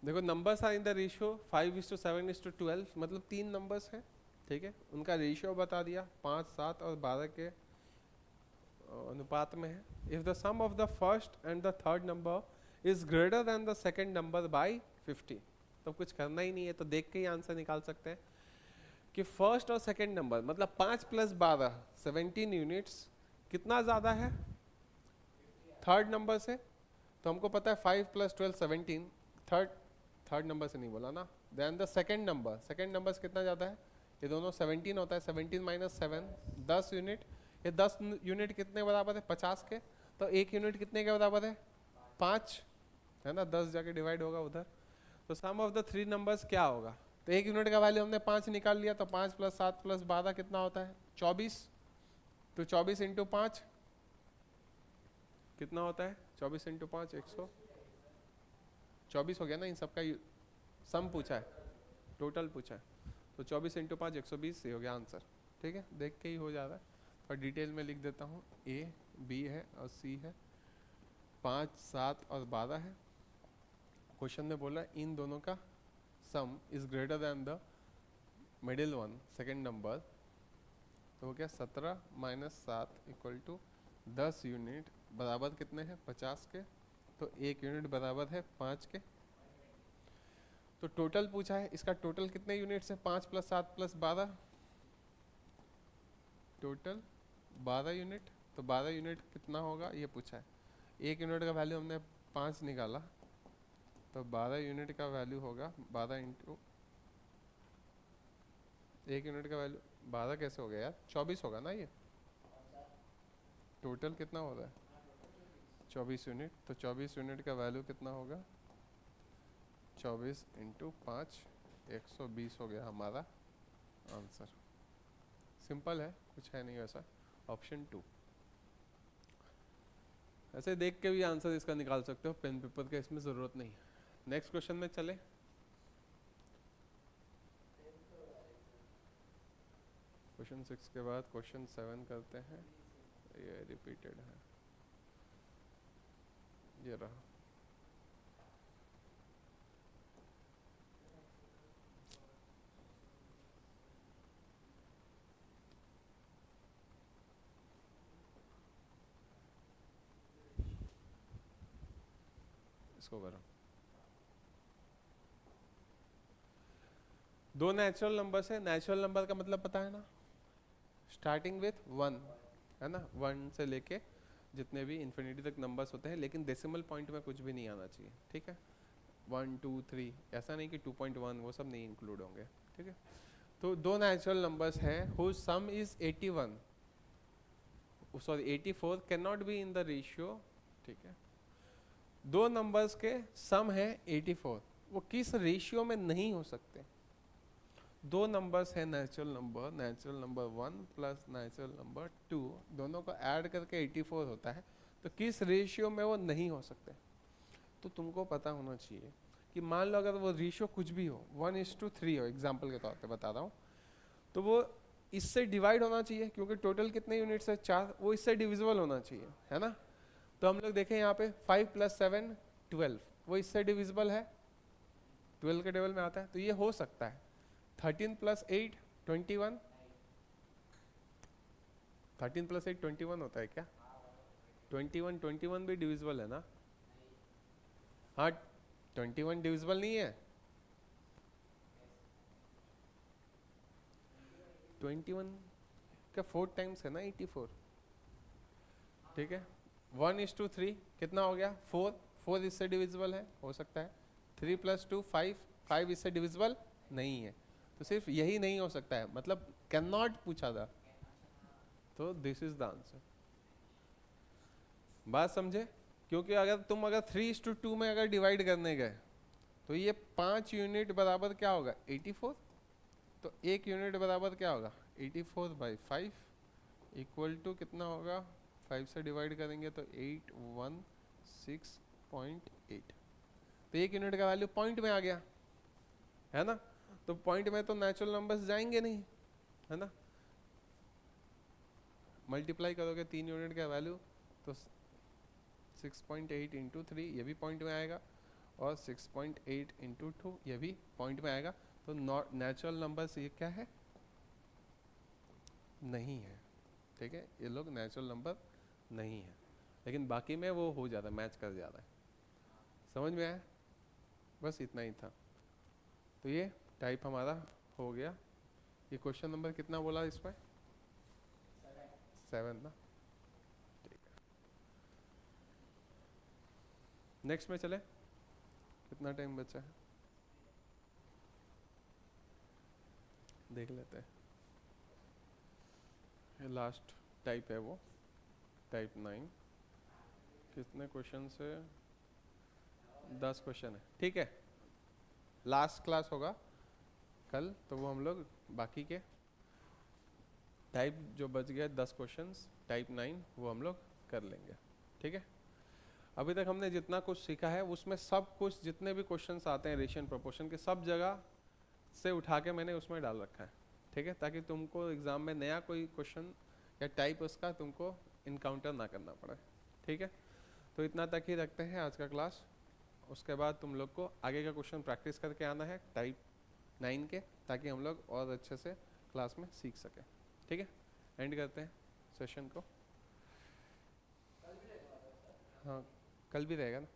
देखो numbers are in the ratio 5:7:12, मतलब 3 नंबर्स हैं, ठीक है, उनका रेशियो बता दिया 5, 7 और 12 के अनुपात में है। If the sum of the first and the third number is greater than the second number by 50, तो कुछ करना ही नहीं है, तो देख के ही आंसर निकाल सकते हैं कि फर्स्ट और सेकंड नंबर मतलब 5 + 12 17 यूनिट्स कितना ज्यादा है थर्ड नंबर से। तो हमको पता है 5 + 12 17, थर्ड नंबर से नहीं बोला ना। देन द सेकंड नंबर से कितना ज़्यादा है, ये दोनों 17 होता है, 17 - 7 10 यूनिट। ये 10 यूनिट कितने बराबर है 50 के, तो 1 यूनिट कितने के बराबर है 5, है ना, 10 जाके डिवाइड होगा उधर। तो सम ऑफ द 3 नंबर्स क्या होगा, तो 1 यूनिट का वैल्यू हमने 5 निकाल लिया, तो 5 + 7 + 12 कितना होता है 24, तो 24 × 5 कितना होता है 24 × 5 124 हो गया ना। इन सबका सम पूछा है, टोटल पूछा है, तो 24 × 5 120 ये हो गया आंसर। ठीक है, देख के ही हो जा रहा है, और डिटेल में लिख देता हूँ। A B है और C है, 5 7 और 12 है। क्वेश्चन में बोला इन दोनों का सम is greater than the middle one second number, तो हो गया 17 - 7 = 10 यूनिट बराबर कितने हैं 50 के, तो 1 यूनिट बराबर है 5 के। तो टोटल पूछा है, इसका टोटल कितने यूनिट्स है 5 + 7 + 12, टोटल 12 यूनिट। तो 12 यूनिट कितना होगा ये पूछा है। 1 यूनिट का वैल्यू हमने 5 निकाला, तो 12 यूनिट का वैल्यू होगा 12 × 1 यूनिट का वैल्यू 12 कैसे हो गया यार 24 होगा ना। ये टोटल कितना हो रहा है 24 यूनिट, तो 24 यूनिट का वैल्यू कितना होगा 24 × 5 120 हो गया हमारा आंसर। सिंपल है, कुछ है नहीं वैसा। ऑप्शन 2 ऐसे देख के भी आंसर इसका निकाल सकते हो, पेन पेपर का इसमें ज़रूरत नहीं है। नेक्स्ट क्वेश्चन में चले। क्वेश्चन 6 के बाद क्वेश्चन 7 करते हैं, ये रिपीटेड है, ये रहा। इसको करो। दो नेचुरल नंबर्स है, नेचुरल नंबर का मतलब पता है ना, स्टार्टिंग विथ 1, है ना, 1 से लेके जितने भी इन्फिनिटी तक नंबर्स होते हैं, लेकिन डेसिमल पॉइंट में कुछ भी नहीं आना चाहिए। ठीक है, 1 2 3 ऐसा नहीं कि 2.1 वो सब नहीं इंक्लूड होंगे। ठीक है, तो दो नेचुरल नंबर्स हैं whose sum is 81, sorry 84 can not be in the ratio. ठीक है, दो नंबर्स के सम है 84, वो किस रेशियो में नहीं हो सकते। दो नंबर्स है natural number 1 plus natural number 2, दोनों को ऐड करके 84 होता है, तो किस रेशियो में वो नहीं हो सकते। तो तुमको पता होना चाहिए कि मान लो अगर वो रेशियो कुछ भी हो 1:3 हो, एग्जाम्पल के तौर पे बता रहा हूँ, तो वो इससे डिवाइड होना चाहिए, क्योंकि टोटल कितने यूनिट्स है 4, वो इससे डिविजिबल होना चाहिए, है ना। तो हम लोग देखें यहाँ पे 5 + 7 12, वो इससे डिविजिबल है, 12 के टेबल में आता है, तो ये हो सकता है। 13 + 8 21, 13 + 8 21 होता है क्या 21 भी डिविजिबल है ना। हाँ 21 डिविजिबल नहीं है, 21 का 4 टाइम्स है ना 84। ठीक है, 1:3 कितना हो गया 4, 4 इससे डिविजिबल है, हो सकता है। 3 + 2 5, 5 इससे डिविजिबल नहीं है, तो सिर्फ यही नहीं हो सकता है, मतलब कैन नॉट पूछा था, तो दिस इज द आंसर। बात समझे? क्योंकि अगर 3:2 में अगर डिवाइड करने गए तो ये 5 यूनिट बराबर क्या होगा 84, तो 1 यूनिट बराबर क्या होगा 84/5 इक्वल टू कितना होगा, 5 से डिवाइड करेंगे तो 816.8, तो 1 यूनिट का वैल्यू पॉइंट में आ गया है ना। तो पॉइंट में तो नेचुरल नंबर्स जाएंगे नहीं, है ना। मल्टीप्लाई करोगे 3 यूनिट का वैल्यू तो 6.8 इंटू 3 ये भी पॉइंट में आएगा, और 6.8 इंटू 2 ये भी पॉइंट में आएगा। तो नेचुरल नंबर्स ये क्या है, नहीं है, ठीक है, ये लोग नेचुरल नंबर नहीं है, लेकिन बाकी में वो हो जाता है, मैच कर जाता है। समझ में आया? बस इतना ही था। तो ये टाइप हमारा हो गया। ये क्वेश्चन नंबर कितना बोला इसमें, 7 ना। ठीक है, नेक्स्ट में चले, कितना टाइम बचा है देख लेते हैं। ये लास्ट टाइप है वो, टाइप 9। कितने क्वेश्चन से, 10 क्वेश्चन है, ठीक है। लास्ट क्लास होगा कल, तो वो हम लोग बाकी के टाइप जो बच गए 10 क्वेश्चंस टाइप 9 वो हम लोग कर लेंगे, ठीक है। अभी तक हमने जितना कुछ सीखा है उसमें सब कुछ, जितने भी क्वेश्चंस आते हैं रेशियो प्रोपोर्शन के, सब जगह से उठा के मैंने उसमें डाल रखा है, ठीक है, ताकि तुमको एग्जाम में नया कोई क्वेश्चन या टाइप उसका तुमको इनकाउंटर ना करना पड़े, ठीक है। तो इतना तक ही रखते हैं आज का क्लास। उसके बाद तुम लोग को आगे का क्वेश्चन प्रैक्टिस करके आना है टाइप 9 के, ताकि हम लोग और अच्छे से क्लास में सीख सकें, ठीक है। एंड करते हैं सेशन को। हाँ, कल भी रहेगा ना।